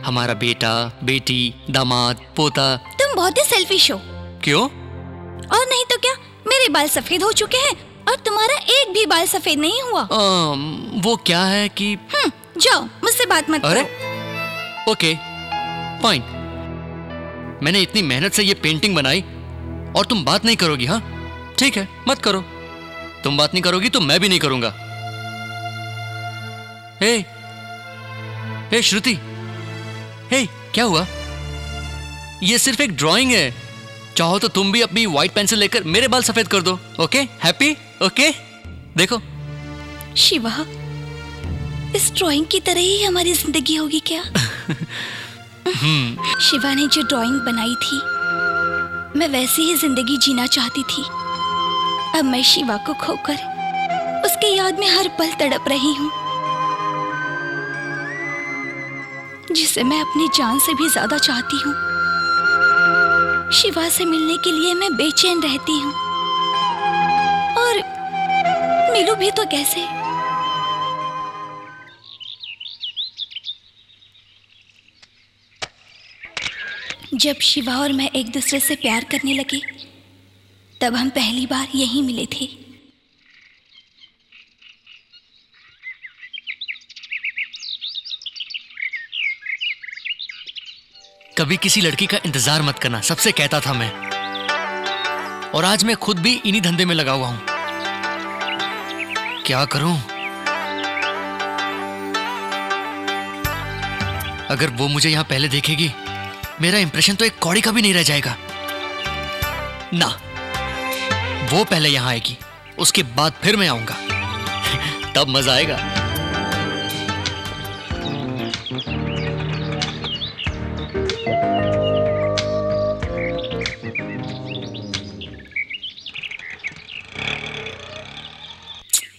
हमारा बेटा, बेटी, दामाद, पोता। तुम बहुत ही सेल्फिश हो। क्यों? और नहीं तो क्या, मेरे बाल सफेद हो चुके हैं और तुम्हारा एक भी बाल सफेद नहीं हुआ। वो क्या है कि जाओ, मुझसे बात मत अरे करो। ओके फाइन, मैंने इतनी मेहनत से ये पेंटिंग बनाई और तुम बात नहीं करोगी? हाँ ठीक है, मत करो। तुम बात नहीं करोगी तो मैं भी नहीं करूंगा। हे श्रुति, हे क्या हुआ? ये सिर्फ एक ड्राइंग है, चाहो तो तुम भी अपनी व्हाइट पेंसिल लेकर मेरे बाल सफेद कर दो। ओके? हैप्पी? ओके? देखो शिवा, इस ड्राइंग की तरह ही हमारी जिंदगी होगी क्या? शिवा ने जो ड्राइंग बनाई थी, मैं वैसी ही जिंदगी जीना चाहती थी। अब मैं शिवा को खोकर उसके याद में हर पल तड़प रही हूँ, जिसे मैं अपनी जान से भी ज्यादा चाहती हूँ। शिवा से मिलने के लिए मैं बेचैन रहती हूँ। अभी तो कैसे? जब शिवा और मैं एक दूसरे से प्यार करने लगे, तब हम पहली बार यहीं मिले थे। कभी किसी लड़की का इंतजार मत करना, सबसे कहता था मैं। और आज मैं खुद भी इन्हीं धंधे में लगा हुआ हूं। क्या करूं? अगर वो मुझे यहां पहले देखेगी, मेरा इंप्रेशन तो एक कौड़ी का भी नहीं रह जाएगा ना। वो पहले यहां आएगी, उसके बाद फिर मैं आऊंगा। तब मजा आएगा।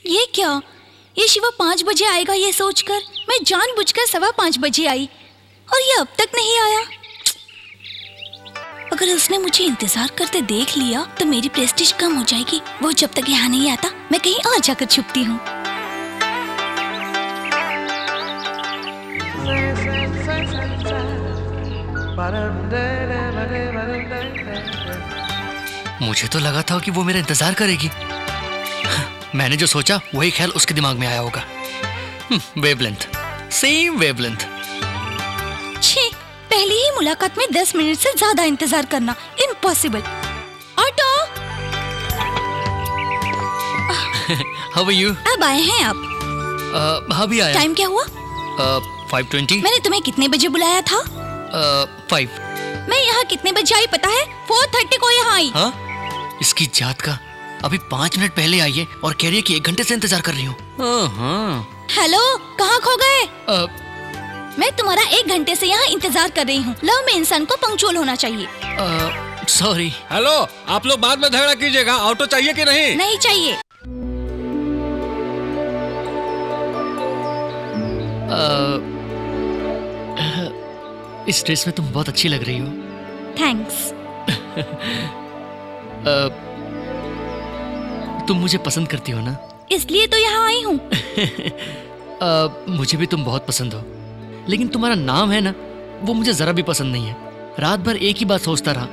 ये क्या? ये शिवा 5 बजे आएगा ये सोचकर मैं जानबूझकर 5:15 बजे आई और ये अब तक नहीं आया। अगर उसने मुझे इंतजार करते देख लिया तो मेरी प्रेस्टीज कम हो जाएगी। वो जब तक यहाँ नहीं आता मैं कहीं और जाकर छुपती हूँ। मुझे तो लगा था कि वो मेरा इंतजार करेगी। मैंने जो सोचा वही ख्याल उसके दिमाग में आया होगा। Wavelength, same wavelength. छी, पहली ही मुलाकात में 10 मिनट से ज्यादा इंतजार करना impossible. Auto. How are you? अब आए हैं आप? हाँ भी आया। टाइम क्या हुआ? 5:20। मैंने तुम्हें कितने बजे बुलाया था? 5। मैं यहाँ कितने बजे आई पता है? 4:30 को यहाँ आई। हाँ? इसकी जात का अभी 5 मिनट पहले आई है और कह रही है कि 1 घंटे से इंतजार कर रही हूँ। हेलो, कहाँ खो गए? मैं तुम्हारा 1 घंटे से यहाँ इंतजार कर रही हूँ। लव में इंसान को पंक्चुअल होना चाहिए। सॉरी। हेलो, आप लोग बाद में झगड़ा कीजिएगा। ऑटो चाहिए कि नहीं? नहीं चाहिए। इस ड्रेस में तुम बहुत अच्छी लग रही हो। थैंक्स। तुम मुझे पसंद करती हो ना? इसलिए तो यहाँ आई हूँ। मुझे भी तुम बहुत पसंद हो, लेकिन तुम्हारा नाम है ना, वो मुझे जरा भी पसंद नहीं है। रात भर एक ही बात सोचता रहा,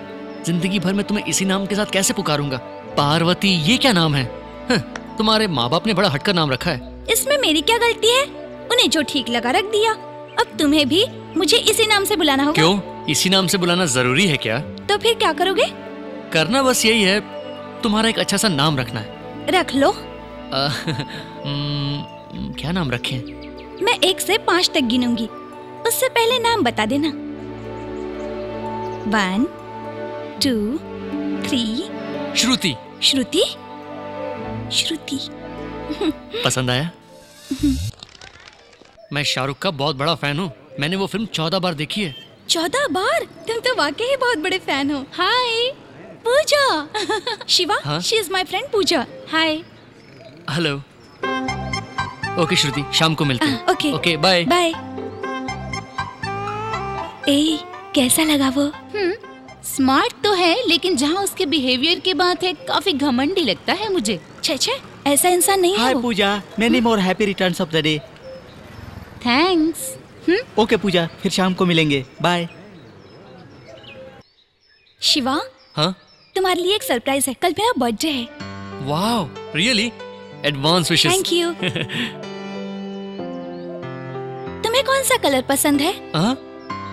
जिंदगी भर मैं तुम्हें इसी नाम के साथ कैसे पुकारूंगा? पार्वती, ये क्या नाम है? तुम्हारे माँ बाप ने बड़ा हटकर नाम रखा है। इसमें मेरी क्या गलती है? उन्हें जो ठीक लगा रख दिया। अब तुम्हें भी मुझे इसी नाम से बुलाना होगा। क्यों? इसी नाम से बुलाना जरूरी है क्या? तो फिर क्या करोगे? करना बस यही है, तुम्हारा एक अच्छा सा नाम रखना है। रख लो। क्या नाम रखें? मैं 1 से 5 तक गिनूंगी, उससे पहले नाम बता देना। 1 2 3। श्रुति। श्रुति? श्रुति। पसंद आया? मैं शाहरुख का बहुत बड़ा फैन हूँ। मैंने वो फिल्म 14 बार देखी है। 14 बार? तुम तो वाकई बहुत बड़े फैन हो। Hi Pooja. Shiva, she is my friend Pooja. Hi. Hello. Okay Shruti, शाम को मिलते हैं। Okay okay, bye bye. ए, कैसा लगा वो? स्मार्ट तो है, लेकिन जहाँ उसके बिहेवियर की बात है काफी घमंडी लगता है मुझे। छे, ऐसा इंसान नहीं है। Hi Pooja, many more happy returns of the day. Thanks. Okay Pooja, फिर शाम को मिलेंगे। बाय। शिवा, हाँ? तुम्हारे लिए एक सरप्राइज है। कल मेरा बर्थडे है। Wow, really? Advance wishes. Thank you. तुम्हें कौन सा कलर पसंद है?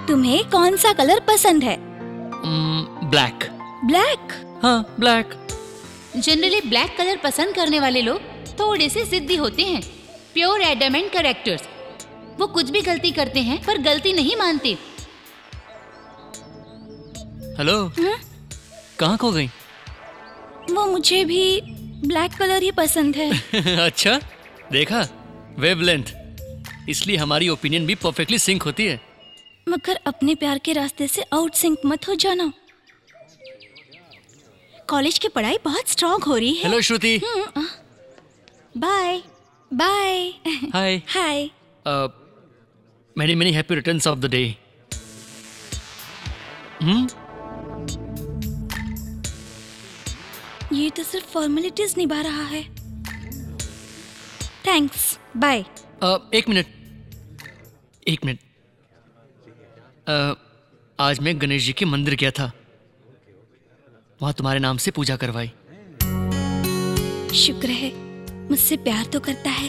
तुम्हें कौन सा कलर पसंद है? ब्लैक। ब्लैक? हाँ, ब्लैक। जनरली ब्लैक कलर पसंद करने वाले लोग थोड़े से जिद्दी होते हैं। Pure adamant characters. वो कुछ भी गलती करते हैं पर गलती नहीं मानते। हेलो। कहाँ खो गई? वो मुझे भी ब्लैक कलर ही पसंद है। अच्छा, देखा? वेवलेंथ। इसलिए हमारी ओपिनियन भी परफेक्टली सिंक होती है। मगर अपने प्यार के रास्ते से आउट सिंक मत हो जाना। कॉलेज की पढ़ाई बहुत स्ट्रॉन्ग हो रही है। Hello Shruti. Bye bye. Hi hi. Many happy returns of the day. ये तो सिर्फ फॉर्मेलिटीज निभा रहा है। Thanks, bye. एक मिनट। आज मैं गणेश जी के मंदिर गया था, वहां तुम्हारे नाम से पूजा करवाई। शुक्र है, मुझसे प्यार तो करता है।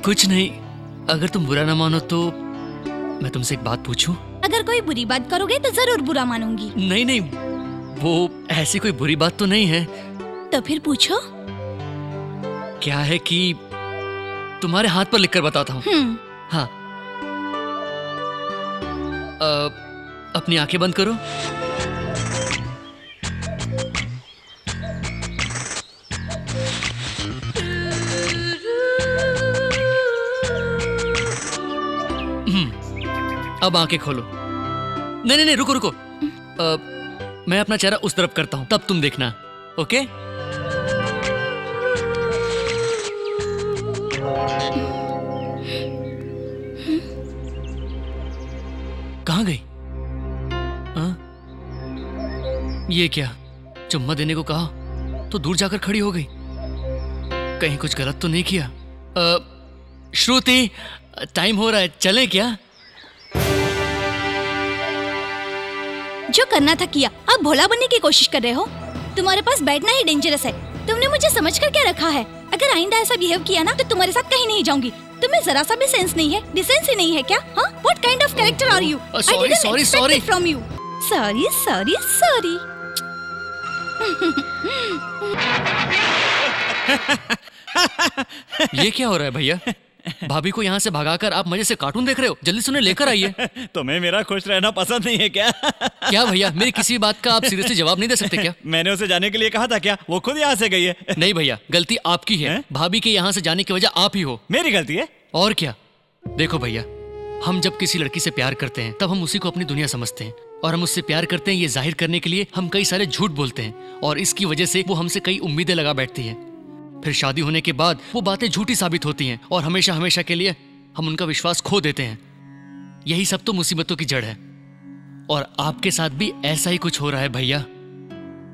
कुछ नहीं, अगर तुम बुरा ना मानो तो मैं तुमसे एक बात पूछूं? अगर कोई बुरी बात करोगे तो जरूर बुरा मानूंगी। नहीं, वो ऐसी कोई बुरी बात तो नहीं है। तो फिर पूछो। क्या है कि तुम्हारे हाथ पर लिखकर बताता हूँ। हाँ, अपनी आंखें बंद करो। अब आंखें खोलो। नहीं, रुको। मैं अपना चेहरा उस तरफ करता हूं, तब तुम देखना। ओके? कहां गई? ये क्या, चुम्मा देने को कहा तो दूर जाकर खड़ी हो गई। कहीं कुछ गलत तो नहीं किया? श्रुति, टाइम हो रहा है, चलें क्या? जो करना था किया, अब भोला बनने की कोशिश कर रहे हो। तुम्हारे पास बैठना ही डेंजरस है। तुमने मुझे समझ कर क्या रखा है? अगर आइंदा ऐसा बिहेव किया ना तो तुम्हारे साथ कहीं नहीं जाऊंगी। तुम्हें जरा सा भी सेंस नहीं है, डिसेंसी नहीं है क्या? हाँ? What kind of character are you? I didn't expect it from you. Sorry. ये क्या हो रहा है भैया? भाभी को यहाँ से भगाकर आप मजे से कार्टून देख रहे हो? जल्दी से उन्हें लेकर आइए। तुम्हें मेरा खुश रहना पसंद नहीं है क्या? क्या भैया, मेरी किसी बात का आप सीरियसली जवाब नहीं दे सकते क्या? मैंने उसे जाने के लिए कहा था क्या? वो खुद यहाँ से गई है। नहीं भैया, गलती आपकी है। भाभी के यहाँ से जाने की वजह आप ही हो। मेरी गलती है? और क्या। देखो भैया, हम जब किसी लड़की से प्यार करते हैं तब हम उसी को अपनी दुनिया समझते हैं, और हम उससे प्यार करते हैं ये जाहिर करने के लिए हम कई सारे झूठ बोलते हैं, और इसकी वजह से वो हमसे कई उम्मीदें लगा बैठती है। फिर शादी होने के बाद वो बातें झूठी साबित होती हैं और हमेशा के लिए हम उनका विश्वास खो देते हैं। यही सब तो मुसीबतों की जड़ है, और आपके साथ भी ऐसा ही कुछ हो रहा है भैया।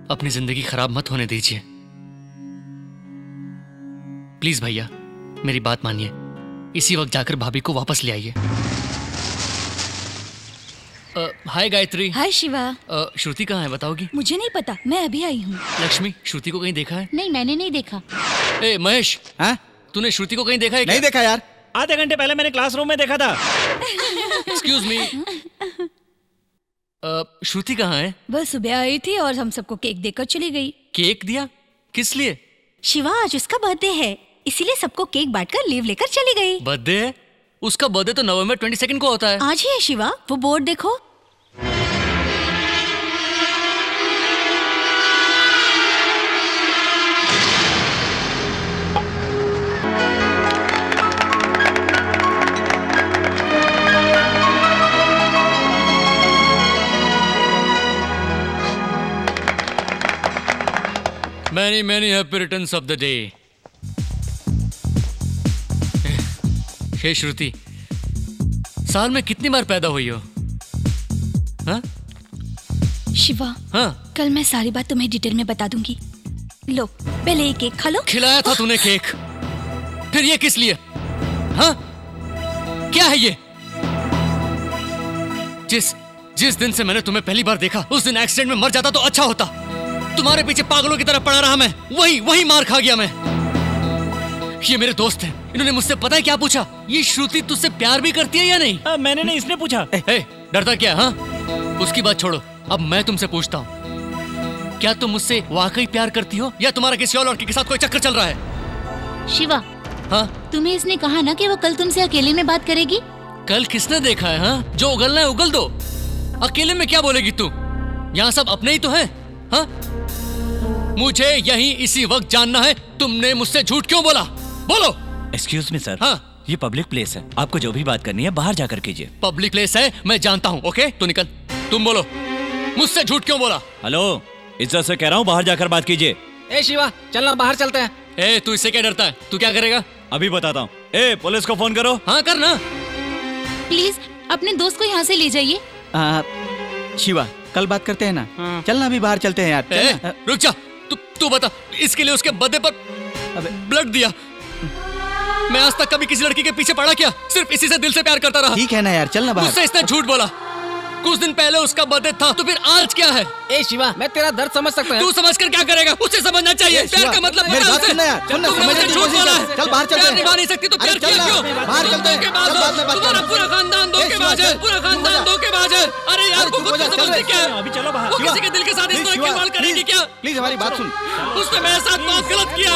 अपनी जिंदगी खराब मत होने दीजिए प्लीज भैया, मेरी बात मानिए। इसी वक्त जाकर भाभी को वापस ले आइए। हाय गायत्री। हाय शिवा। श्रुति कहाँ है बताओगी? मुझे नहीं पता, मैं अभी आई हूँ। लक्ष्मी, श्रुति को कहीं देखा है? नहीं, मैंने नहीं देखा। ए महेश, हाँ? तूने श्रुति को कहीं देखा है क्या? नहीं देखा यार, आधे घंटे पहले मैंने क्लासरूम में देखा था। एक्सक्यूज मी, श्रुति कहाँ है? वह सुबह आई थी और हम सबको केक देकर चली गई। केक दिया? किस लिए? शिवा, आज उसका बर्थडे है, इसीलिए सबको केक बांटकर लीव लेकर चली गई। बर्थडे है? उसका बर्थडे तो नवंबर 22 को होता है। आज ही है शिवा, वो बोर्ड देखो। Many happy returns of the day. हे श्रुति, साल में कितनी बार पैदा हुई हो? हाँ? शिवा, हाँ? कल मैं सारी बात तुम्हें डिटेल में बता दूंगी। लो, पहले ये केक खा लो। खिलाया था तूने केक, फिर ये किस लिए? हाँ? क्या है ये? जिस दिन से मैंने तुम्हें पहली बार देखा उस दिन एक्सीडेंट में मर जाता तो अच्छा होता। तुम्हारे पीछे पागलों की तरह पड़ा रहा मैं, वही मार खा गया मैं। ये मेरे दोस्त हैं, इन्होंने मुझसे पता है क्या पूछा? ये श्रुति तुझसे प्यार भी करती है या नहीं? मैंने नहीं, इसने पूछा। डरता क्या? हाँ, उसकी बात छोड़ो, अब मैं तुमसे पूछता हूँ, क्या तुम मुझसे वाकई प्यार करती हो या तुम्हारा किसी और लड़की के साथ कोई चक्कर चल रहा है? शिवा, हाँ? तुम्हें इसने कहा ना कि वो कल तुमसे अकेले में बात करेगी? कल किसने देखा है? हाँ, जो उगलना है उगल दो, अकेले में क्या बोलेगी तू? यहाँ सब अपने ही तो हैं। हाँ? मुझे यही इसी वक्त जानना है, तुमने मुझसे झूठ क्यों बोला? बोलो। Excuse me sir. हाँ? ये पब्लिक प्लेस है, आपको जो भी बात करनी है बाहर जाकर कीजिए। पब्लिक प्लेस है, मैं जानता हूँ। ओके, तू निकल। तुम बोलो, मुझसे झूठ क्यों बोला? हेलो, इज्जत से कह रहा हूँ बाहर जाकर बात कीजिए। ए शिवा, चलना बाहर चलते हैं। ए, तू इससे क्या डरता है? तू क्या करेगा? अभी बताता हूँ। ए, पुलिस को फोन करो। हाँ, करना। प्लीज अपने दोस्त को यहाँ से ले जाइए। शिवा, कल बात करते हैं ना। चलना अभी बाहर चलते हैं यार। चलना। रुक जा, तू बता, इसके लिए उसके बर्थडे पर ब्लड दिया। मैं आज तक कभी किसी लड़की के पीछे पड़ा क्या? सिर्फ इसी से दिल से प्यार करता रहा। ठीक है ना यार, चलना बाहर। मुझसे इसने झूठ बोला। कुछ दिन पहले उसका बर्थडे था, तो फिर आज क्या है? ए शिवा, मैं तेरा दर्द समझ सकता हूँ। तू समझ कर क्या करेगा? उसे समझना चाहिए। प्यार का मतलब मेरी बात सुनना यार, सुनना, समझने की कोशिश कर। चल बाहर चलते हैं। निभा नहीं सकती तो प्यार किया क्यों? बाहर चलते हैं। तुम्हारा पूरा खानदान धोखेबाज है, पूरा खानदान धोखेबाज है। अरे यार, वो खुद को समझती क्या है? अभी चलो बाहर। वो किसी के दिल के साथ इस तरह खिलवाड़ करेगी क्या? प्लीज हमारी बात सुन। उसने मेरे साथ बहुत गलत किया।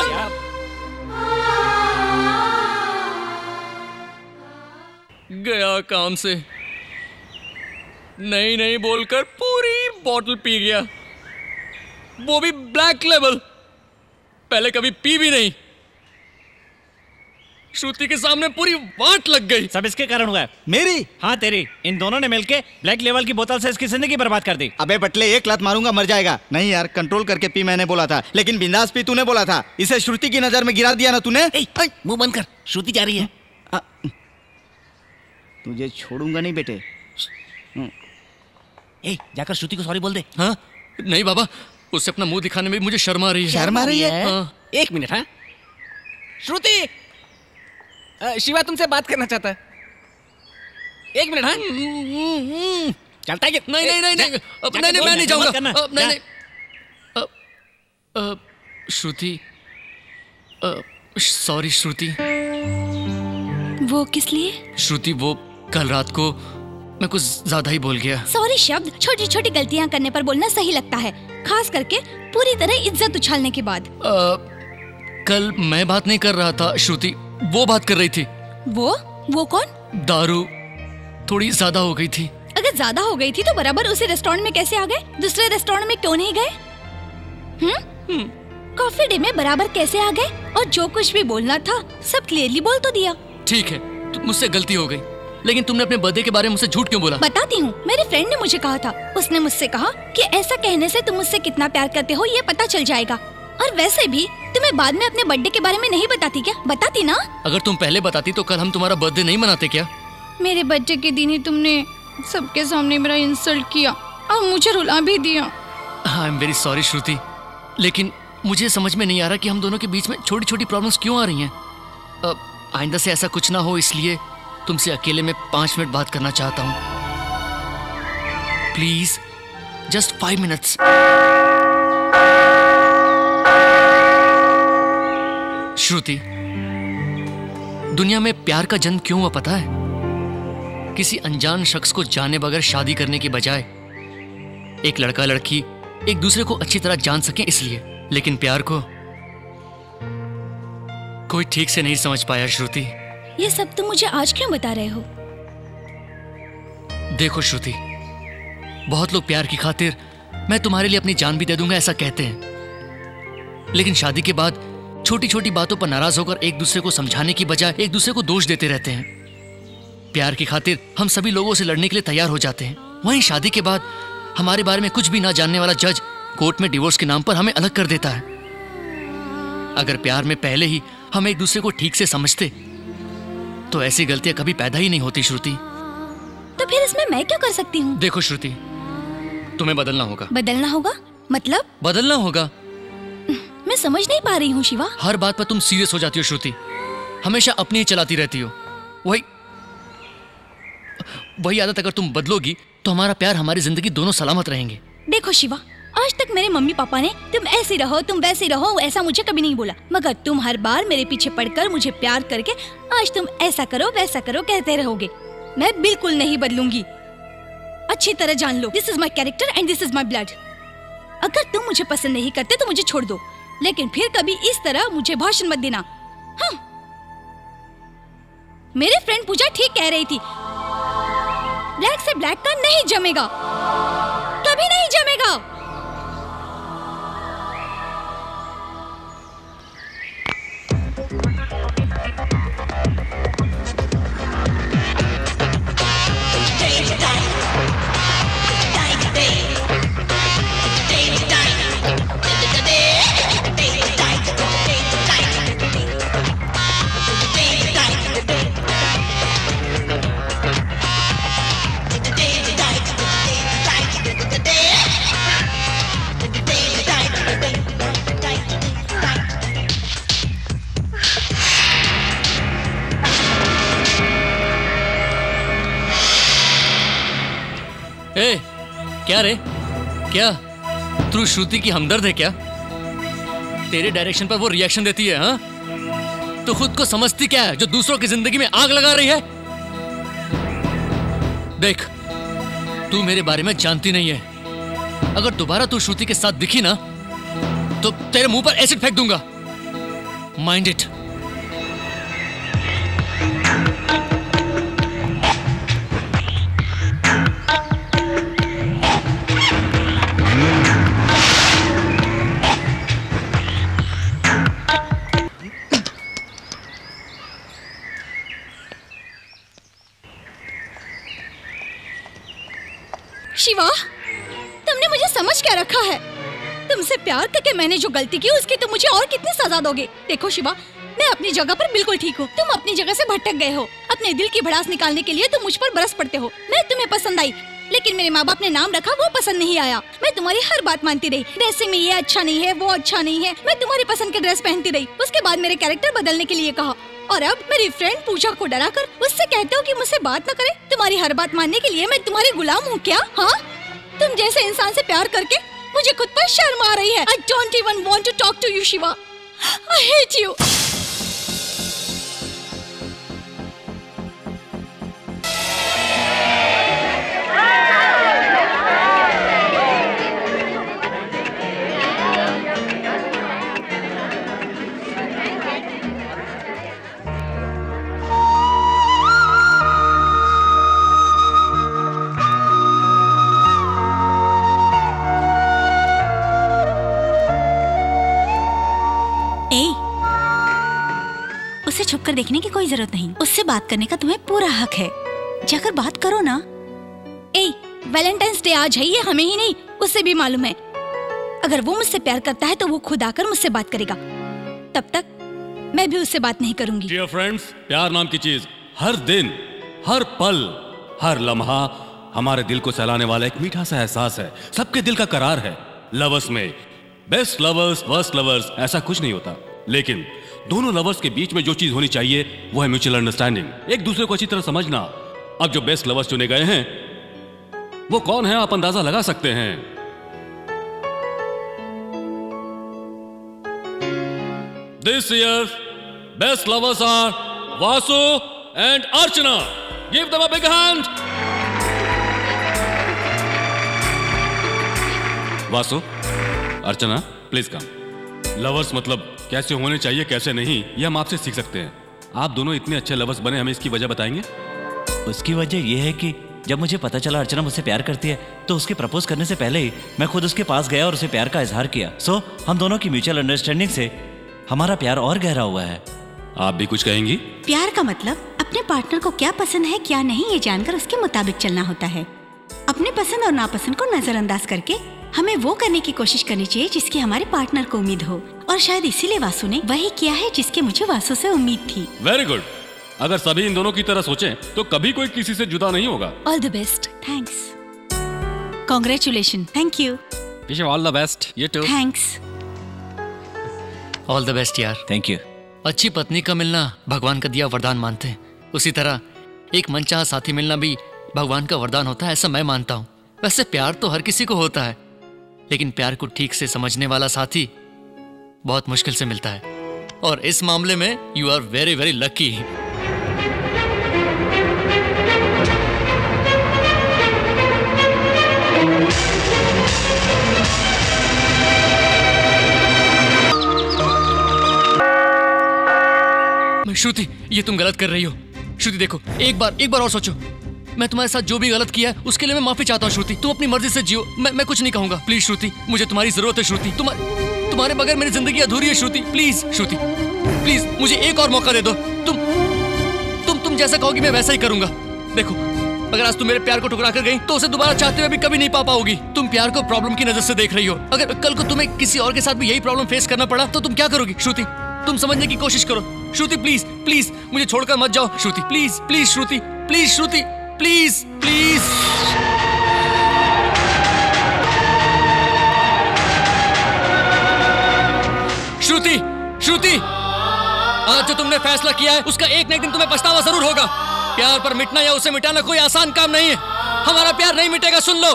गया काम से, नहीं बोलकर पूरी बॉटल पी गया, वो भी ब्लैक लेवल। पहले कभी पी भी नहीं। श्रुति के सामने पूरी वाट लग गई। सब इसके कारण हुआ है। मेरी? हाँ तेरी। इन दोनों ने मिलके ब्लैक लेवल की बोतल से इसकी जिंदगी बर्बाद कर दी। अबे बटले, एक लात मारूंगा मर जाएगा। नहीं यार, कंट्रोल करके पी मैंने बोला था, लेकिन बिंदास पी तूने बोला था। इसे श्रुति की नजर में गिरा दिया ना तूने। मुंह बंद कर, श्रुति जा रही है। तुझे छोड़ूंगा नहीं बेटे। जाकर श्रुति को सॉरी बोल दे। हाँ? नहीं बाबा, उससे अपना मुंह दिखाने में मुझे शर्म आ रही है। शर्म आ रही है? हाँ। एक मिनट। हाँ श्रुति, शिवा तुमसे बात करना चाहता है। एक मिनट। हाँ चलता है कि नहीं, मैं नहीं जाऊंगा। नहीं। श्रुति, सॉरी श्रुति। वो किस लिए? श्रुति, वो कल रात को मैं कुछ ज्यादा ही बोल गया। सॉरी शब्द छोटी छोटी गलतियां करने पर बोलना सही लगता है, खास करके पूरी तरह इज्जत उछालने के बाद। कल मैं बात नहीं कर रहा था श्रुति, वो बात कर रही थी। वो कौन? दारू थोड़ी ज्यादा हो गई थी। अगर ज्यादा हो गई थी तो बराबर उसी रेस्टोरेंट में कैसे आ गए? दूसरे रेस्टोरेंट में क्यों नहीं गए? कॉफी डे में बराबर कैसे आ गए? और जो कुछ भी बोलना था सब क्लियरली बोल तो दिया। ठीक है, तो मुझसे गलती हो गई, लेकिन तुमने अपने बर्थडे के बारे में मुझसे झूठ क्यों बोला? बताती हूँ। मेरे फ्रेंड ने मुझे कहा था, उसने मुझसे कहा कि ऐसा कहने से तुम मुझसे कितना प्यार करते हो ये पता चल जाएगा। और वैसे भी तुम्हें बाद में अपने बर्थडे के बारे में नहीं बताती क्या? बताती ना। अगर तुम पहले बताती तो कल हम तुम्हारा बर्थडे नहीं मनाते क्या? मेरे बर्थडे के दिन ही तुमने सबके सामने मेरा इंसल्ट किया और मुझे रुला भी दिया। आई एम वेरी सॉरी श्रुति, लेकिन मुझे समझ में नहीं आ रहा कि हम दोनों के बीच में छोटी छोटी प्रॉब्लम्स क्यों आ रही हैं। आइंदा से ऐसा कुछ ना हो, इसलिए तुमसे अकेले में 5 मिनट बात करना चाहता हूँ। Please, just 5 minutes. श्रुति, दुनिया में प्यार का जन्म क्यों हुआ पता है? किसी अनजान शख्स को जाने बगैर शादी करने की बजाय एक लड़का लड़की एक दूसरे को अच्छी तरह जान सके इसलिए। लेकिन प्यार को कोई ठीक से नहीं समझ पाया श्रुति। ये सब तुम मुझे आज क्यों बता रहे हो? देखो श्रुति, बहुत लोग प्यार की खातिर मैं तुम्हारे लिए अपनी जान भी दे दूंगा ऐसा कहते हैं, लेकिन शादी के बाद छोटी छोटी बातों पर नाराज होकर एक दूसरे को समझाने की बजाय एक दूसरे को दोष देते रहते हैं। प्यार की खातिर हम सभी लोगों से लड़ने के लिए तैयार हो जाते हैं, वहीं शादी के बाद हमारे बारे में कुछ भी ना जानने वाला जज कोर्ट में डिवोर्स के नाम पर हमें अलग कर देता है। अगर प्यार में पहले ही हम एक दूसरे को ठीक से समझते तो ऐसी गलतियां कभी पैदा ही नहीं होती श्रुति। तो फिर इसमें मैं क्या कर सकती हूँ? देखो श्रुति, तुम्हें बदलना होगा। बदलना होगा? मतलब? बदलना होगा। मैं समझ नहीं पा रही हूँ शिवा। हर बात पर तुम सीरियस हो जाती हो श्रुति, हमेशा अपनी ही चलाती रहती हो। वही आदत अगर तुम बदलोगी तो हमारा प्यार, हमारी जिंदगी दोनों सलामत रहेंगे। देखो शिवा, आज तक मेरे मम्मी पापा ने तुम ऐसी रहो, तुम वैसी रहो, ऐसा मुझे कभी नहीं बोला, मगर तुम हर बार मेरे पीछे पड़कर मुझे प्यार करके आज तुम ऐसा करो वैसा करो कहते रहोगे। मैं बिल्कुल नहीं बदलूंगी, अच्छी तरह जान लो। This is my character and this is my blood. अगर तुम मुझे पसंद नहीं करते तो मुझे छोड़ दो, लेकिन फिर कभी इस तरह मुझे भाषण मत देना। हाँ। मेरे फ्रेंड पूजा ठीक कह रही थी, ब्लैक से ब्लैक का नहीं जमेगा, कभी नहीं जमेगा। क्या रे? क्या तू श्रुति की हमदर्द है क्या? तेरे डायरेक्शन पर वो रिएक्शन देती है, हाँ? तो खुद को समझती क्या है जो दूसरों की जिंदगी में आग लगा रही है? देख, तू मेरे बारे में जानती नहीं है। अगर दोबारा तू श्रुति के साथ दिखी ना तो तेरे मुंह पर एसिड फेंक दूंगा। Mind it. शिवा, तुमने मुझे समझ क्या रखा है? तुमसे प्यार करके मैंने जो गलती की उसकी तुम मुझे और कितनी सजा दोगे? देखो शिवा, मैं अपनी जगह पर बिल्कुल ठीक हूँ। तुम अपनी जगह से भटक गए हो। अपने दिल की भड़ास निकालने के लिए तुम मुझ पर बरस पड़ते हो। मैं तुम्हें पसंद आई, लेकिन मेरे माँ बाप ने नाम रखा वो पसंद नहीं आया। मैं तुम्हारी हर बात मानती रही। ड्रेसिंग में ये अच्छा नहीं है, वो अच्छा नहीं है। मैं तुम्हारी पसंद के ड्रेस पहनती रही। उसके बाद मेरे कैरेक्टर बदलने के लिए कहा, और अब मेरी फ्रेंड पूजा को डरा कर उससे कहते हो कि मुझसे बात न करे। तुम्हारी हर बात मानने के लिए मैं तुम्हारी गुलाम हूँ क्या? हाँ, तुम जैसे इंसान से प्यार करके मुझे खुद पर शर्म आ रही है। I don't even want to talk to you, Shiva. I hate you। उसे छुपकर देखने की कोई जरूरत नहीं। उससे बात करने का तुम्हें पूरा हक है। जाकर बात करो ना। वैलेंटाइंस डे आज है, ये हमें ही नहीं उससे भी मालूम है। अगर वो मुझसे प्यार करता है तो वो खुद आकर मुझसे बात करेगा। तब तक मैं भी उससे बात नहीं करूंगी। डियर फ्रेंड्स, प्यार नाम की चीज हर दिन, हर पल, हर लम्हा हमारे दिल को सहलाने वाला एक मीठा सा एहसास है। सबके दिल का करार है। लवर्स में बेस्ट लवर्स, वर्स्ट लवर्स, ऐसा कुछ नहीं होता। लेकिन दोनों लवर्स के बीच में जो चीज होनी चाहिए वो है म्यूचुअल अंडरस्टैंडिंग, एक दूसरे को अच्छी तरह समझना। अब जो बेस्ट लवर्स चुने गए हैं वो कौन है आप अंदाजा लगा सकते हैं। This year best lovers are Vasu and Archana. Give them a big hand. Vasu, Archana, please come. Lovers मतलब कैसे होने चाहिए कैसे नहीं, ये हम आपसे सीख सकते हैं। आप दोनों इतने अच्छे लवर्स बने, हमें इसकी वजह बताएंगे? उसकी वजह यह है कि जब मुझे पता चला अर्चना मुझसे प्यार करती है तो उसके प्रपोज करने से पहले ही मैं खुद उसके पास गया और उसे प्यार का इजहार किया। सो हम दोनों की म्यूचुअल अंडरस्टैंडिंग से हमारा प्यार और गहरा हुआ है। आप भी कुछ कहेंगी? प्यार का मतलब अपने पार्टनर को क्या पसंद है क्या नहीं ये जानकर उसके मुताबिक चलना होता है। अपने पसंद और नापसंद को नजरअंदाज करके हमें वो करने की कोशिश करनी चाहिए जिसकी हमारे पार्टनर को उम्मीद हो। और शायद इसीलिए वासु ने वही किया है जिसके मुझे वासु से उम्मीद थी। Very good. अगर सभी इन दोनों की तरह सोचें तो कभी कोई किसी से जुदा नहीं होगा। All the best. Thanks. Congratulation. Thank you. Wish you all the best. You too. Thanks. All the best यार। Thank you. अच्छी पत्नी का मिलना भगवान का दिया वरदान मानते हैं, उसी तरह एक मनचाहा साथी मिलना भी भगवान का वरदान होता है, ऐसा मैं मानता हूँ। वैसे प्यार तो हर किसी को होता है, लेकिन प्यार को ठीक से समझने वाला साथी बहुत मुश्किल से मिलता है, और इस मामले में you are very very lucky. Shruti, ये तुम गलत कर रही हो। श्रुति देखो, एक बार और सोचो। मैं तुम्हारे साथ जो भी गलत किया है उसके लिए मैं माफी चाहता हूँ श्रुति। तुम अपनी मर्जी से जियो, मैं कुछ नहीं कहूंगा। प्लीज श्रुति, मुझे तुम्हारी जरूरत है श्रुति। तुम्हारे बगैर मेरी जिंदगी अधूरी है श्रुति। प्लीज श्रुति, प्लीज मुझे एक और मौका दे दो। तुम जैसा कहोगी मैं वैसा ही करूंगा। देखो, अगर आज तुम मेरे प्यार को ठुकरा कर गई तो उसे दोबारा चाहते हुए भी कभी नहीं पा पाओगी। तुम प्यार को प्रॉब्लम की नजर से देख रही हो। अगर कल को तुम्हें किसी और के साथ भी यही प्रॉब्लम फेस करना पड़ा तो तुम क्या करोगी? श्रुति, तुम समझने की कोशिश करो। श्रुति प्लीज प्लीज मुझे छोड़कर मत जाओ। Shruti please please Shruti please Shruti please please. Shruti Shruti, आज जो तुमने फैसला किया है उसका एक न एक दिन तुम्हें पछतावा जरूर होगा। प्यार पर मिटना या उसे मिटाना कोई आसान काम नहीं है। हमारा प्यार नहीं मिटेगा, सुन लो।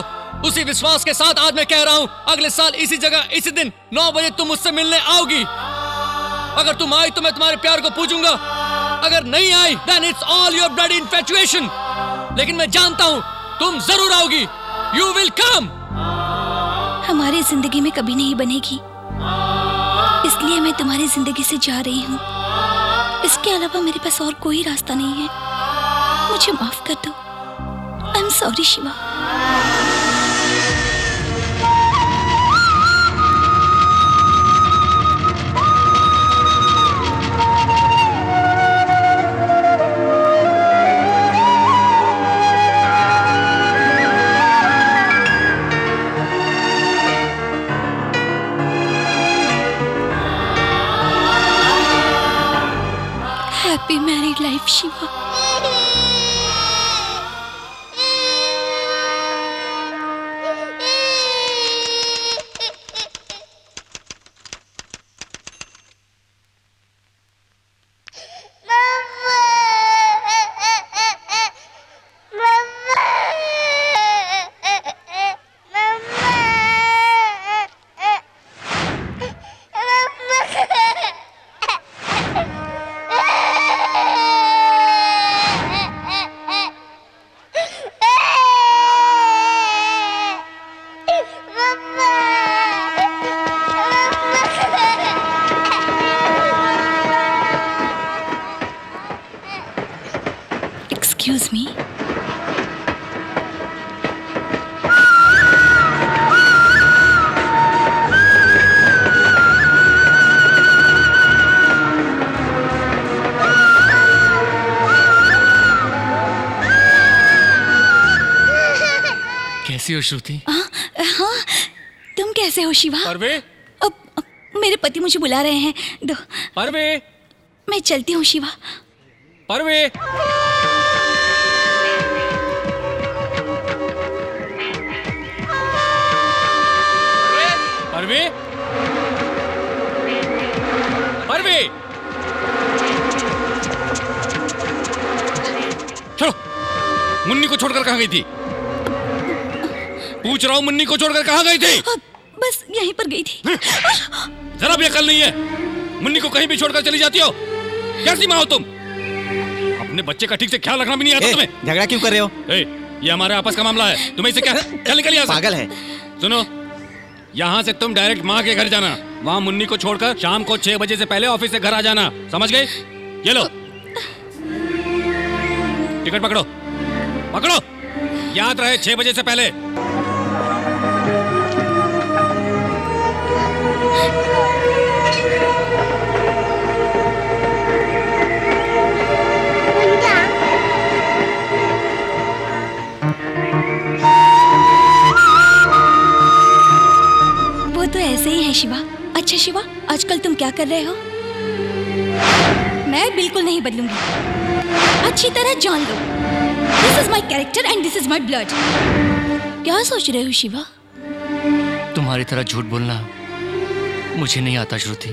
उसी विश्वास के साथ आज मैं कह रहा हूं, अगले साल इसी जगह इसी दिन 9 बजे तुम मुझसे मिलने आओगी। अगर तुम आई तो मैं तुम्हारे प्यार को पूजूंगा, अगर नहीं आई then it's all your bloody infatuation। लेकिन मैं जानता हूं तुम जरूर आओगी। You will come। हमारी जिंदगी में कभी नहीं बनेगी, इसलिए मैं तुम्हारी जिंदगी से जा रही हूँ। इसके अलावा मेरे पास और कोई रास्ता नहीं है। मुझे माफ कर दो। I am sorry Shiva. Happy married life Shiva. Excuse me. कैसी हो श्रुति? हाँ, तुम कैसे हो शिवा? परवे? अब मेरे पति मुझे बुला रहे हैं। दो। परवे? मैं चलती हूँ शिवा। परवे? परवे? परवे? चलो, मुन्नी को छोड़कर कहाँ गई थी? पूछ रहा हूँ, मुन्नी को छोड़कर कहाँ गई थी? बस यहीं पर गई थी। जरा भी अकल नहीं है, मुन्नी को कहीं भी छोड़कर चली जाती हो। कैसी माँ हो तुम? अपने बच्चे का ठीक से ख्याल रखना भी नहीं आता तुम्हें। झगड़ा क्यों कर रहे हो? ये हमारे आपस का मामला है, तुम्हें इसे क्या? चल निकल यहाँ से। पागल है। सुनो, यहाँ से तुम डायरेक्ट माँ के घर जाना, वहाँ मुन्नी को छोड़कर शाम को 6 बजे से पहले ऑफिस से घर आ जाना, समझ गए? ये लो टिकट पकड़ो, पकड़ो, याद रहे 6 बजे से पहले। वो तो ऐसे ही है शिवा। अच्छा शिवा, आजकल तुम क्या कर रहे हो? मैं बिल्कुल नहीं बदलूंगी, अच्छी तरह जान लो। This is my character and this is my blood. क्या सोच रहे हो शिवा? तुम्हारी तरह झूठ बोलना मुझे नहीं आता श्रुति।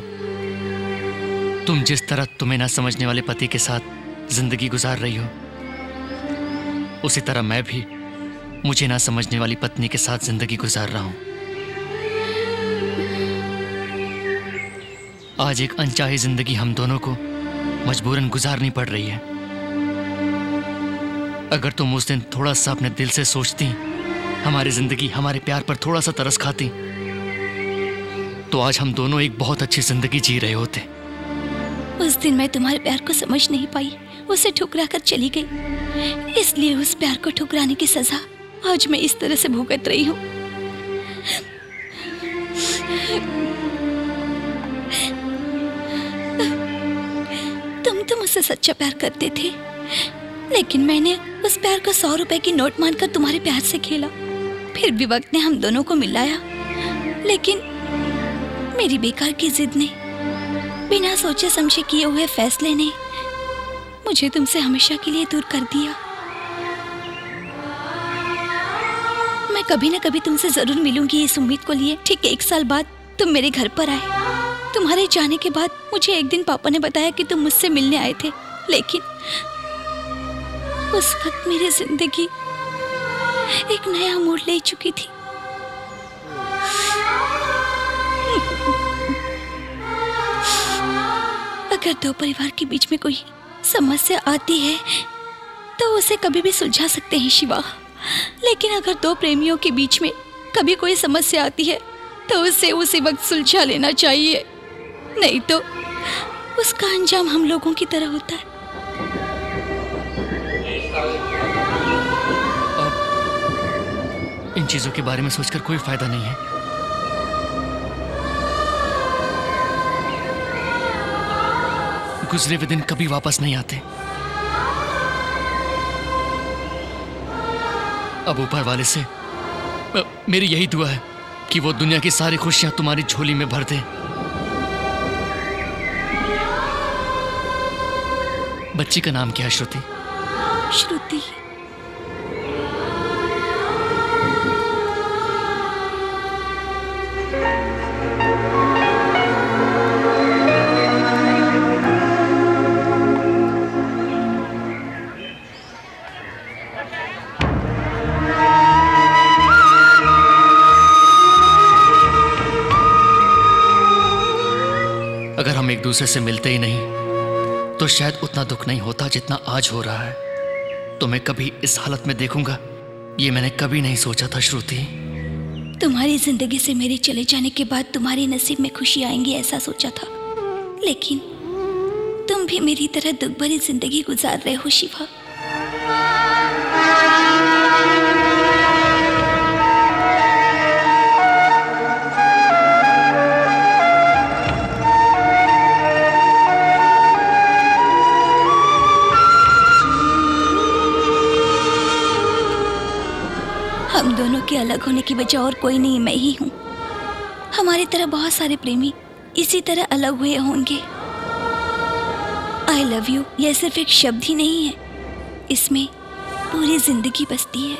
तुम जिस तरह तुम्हें ना समझने वाले पति के साथ जिंदगी गुजार रही हो, उसी तरह मैं भी मुझे ना समझने वाली पत्नी के साथ जिंदगी गुजार रहा हूं। आज एक अनचाही जिंदगी हम दोनों को मजबूरन गुजारनी पड़ रही है। अगर तुम उस दिन थोड़ा सा अपने दिल से सोचती, हमारी जिंदगी, हमारे प्यार पर थोड़ा सा तरस खाती, तो आज हम दोनों एक बहुत अच्छी जिंदगी जी रहे होते। उस दिन मैं तुम्हारे प्यार को समझ नहीं पाई, उसे ठुकरा कर चली गई, इसलिए उस प्यार को ठुकराने की सजा आज मैं इस तरह से भुगत रही हूँ। तुम तो मुझसे सच्चा प्यार करते थे, लेकिन मैंने उस प्यार को 100 रुपए की नोट मानकर तुम्हारे प्यार से खेला। फिर भी वक्त ने हम दोनों को मिलाया, लेकिन मेरी बेकार की जिद ने, बिना सोचे समझे किए हुए फैसले ने मुझे तुमसे हमेशा के लिए दूर कर दिया। मैं कभी ना कभी तुमसे जरूर मिलूंगी इस उम्मीद को लिए। ठीक 1 साल बाद तुम मेरे घर पर आए। तुम्हारे जाने के बाद मुझे एक दिन पापा ने बताया कि तुम मुझसे मिलने आए थे, लेकिन उस वक्त मेरी जिंदगी एक नया मोड़ ले चुकी थी। अगर दो परिवार के बीच में कोई समस्या आती है तो उसे कभी भी सुलझा सकते हैं शिवा, लेकिन अगर दो प्रेमियों के बीच में कभी कोई समस्या आती है तो उसे उसी वक्त सुलझा लेना चाहिए, नहीं तो उसका अंजाम हम लोगों की तरह होता है। इन चीजों के बारे में सोचकर कोई फायदा नहीं है। गुजरे हुए दिन कभी वापस नहीं आते। अब ऊपर वाले से मेरी यही दुआ है कि वो दुनिया की सारी खुशियां तुम्हारी झोली में भर दे। बच्ची का नाम क्या है श्रुति? श्रुति। अगर हम एक दूसरे से मिलते ही नहीं तो शायद उतना दुख नहीं होता जितना आज हो रहा है। तो मैं कभी इस हालत में देखूंगा, ये मैंने कभी नहीं सोचा था श्रुति। तुम्हारी जिंदगी से मेरे चले जाने के बाद तुम्हारे नसीब में खुशी आएंगी ऐसा सोचा था, लेकिन तुम भी मेरी तरह दुख भरी जिंदगी गुजार रहे हो शिवा। हम दोनों के अलग होने की वजह और कोई नहीं, मैं ही हूँ। हमारी तरह बहुत सारे प्रेमी इसी तरह अलग हुए होंगे। आई लव यू यह सिर्फ एक शब्द ही नहीं है, इसमें पूरी जिंदगी बसती है।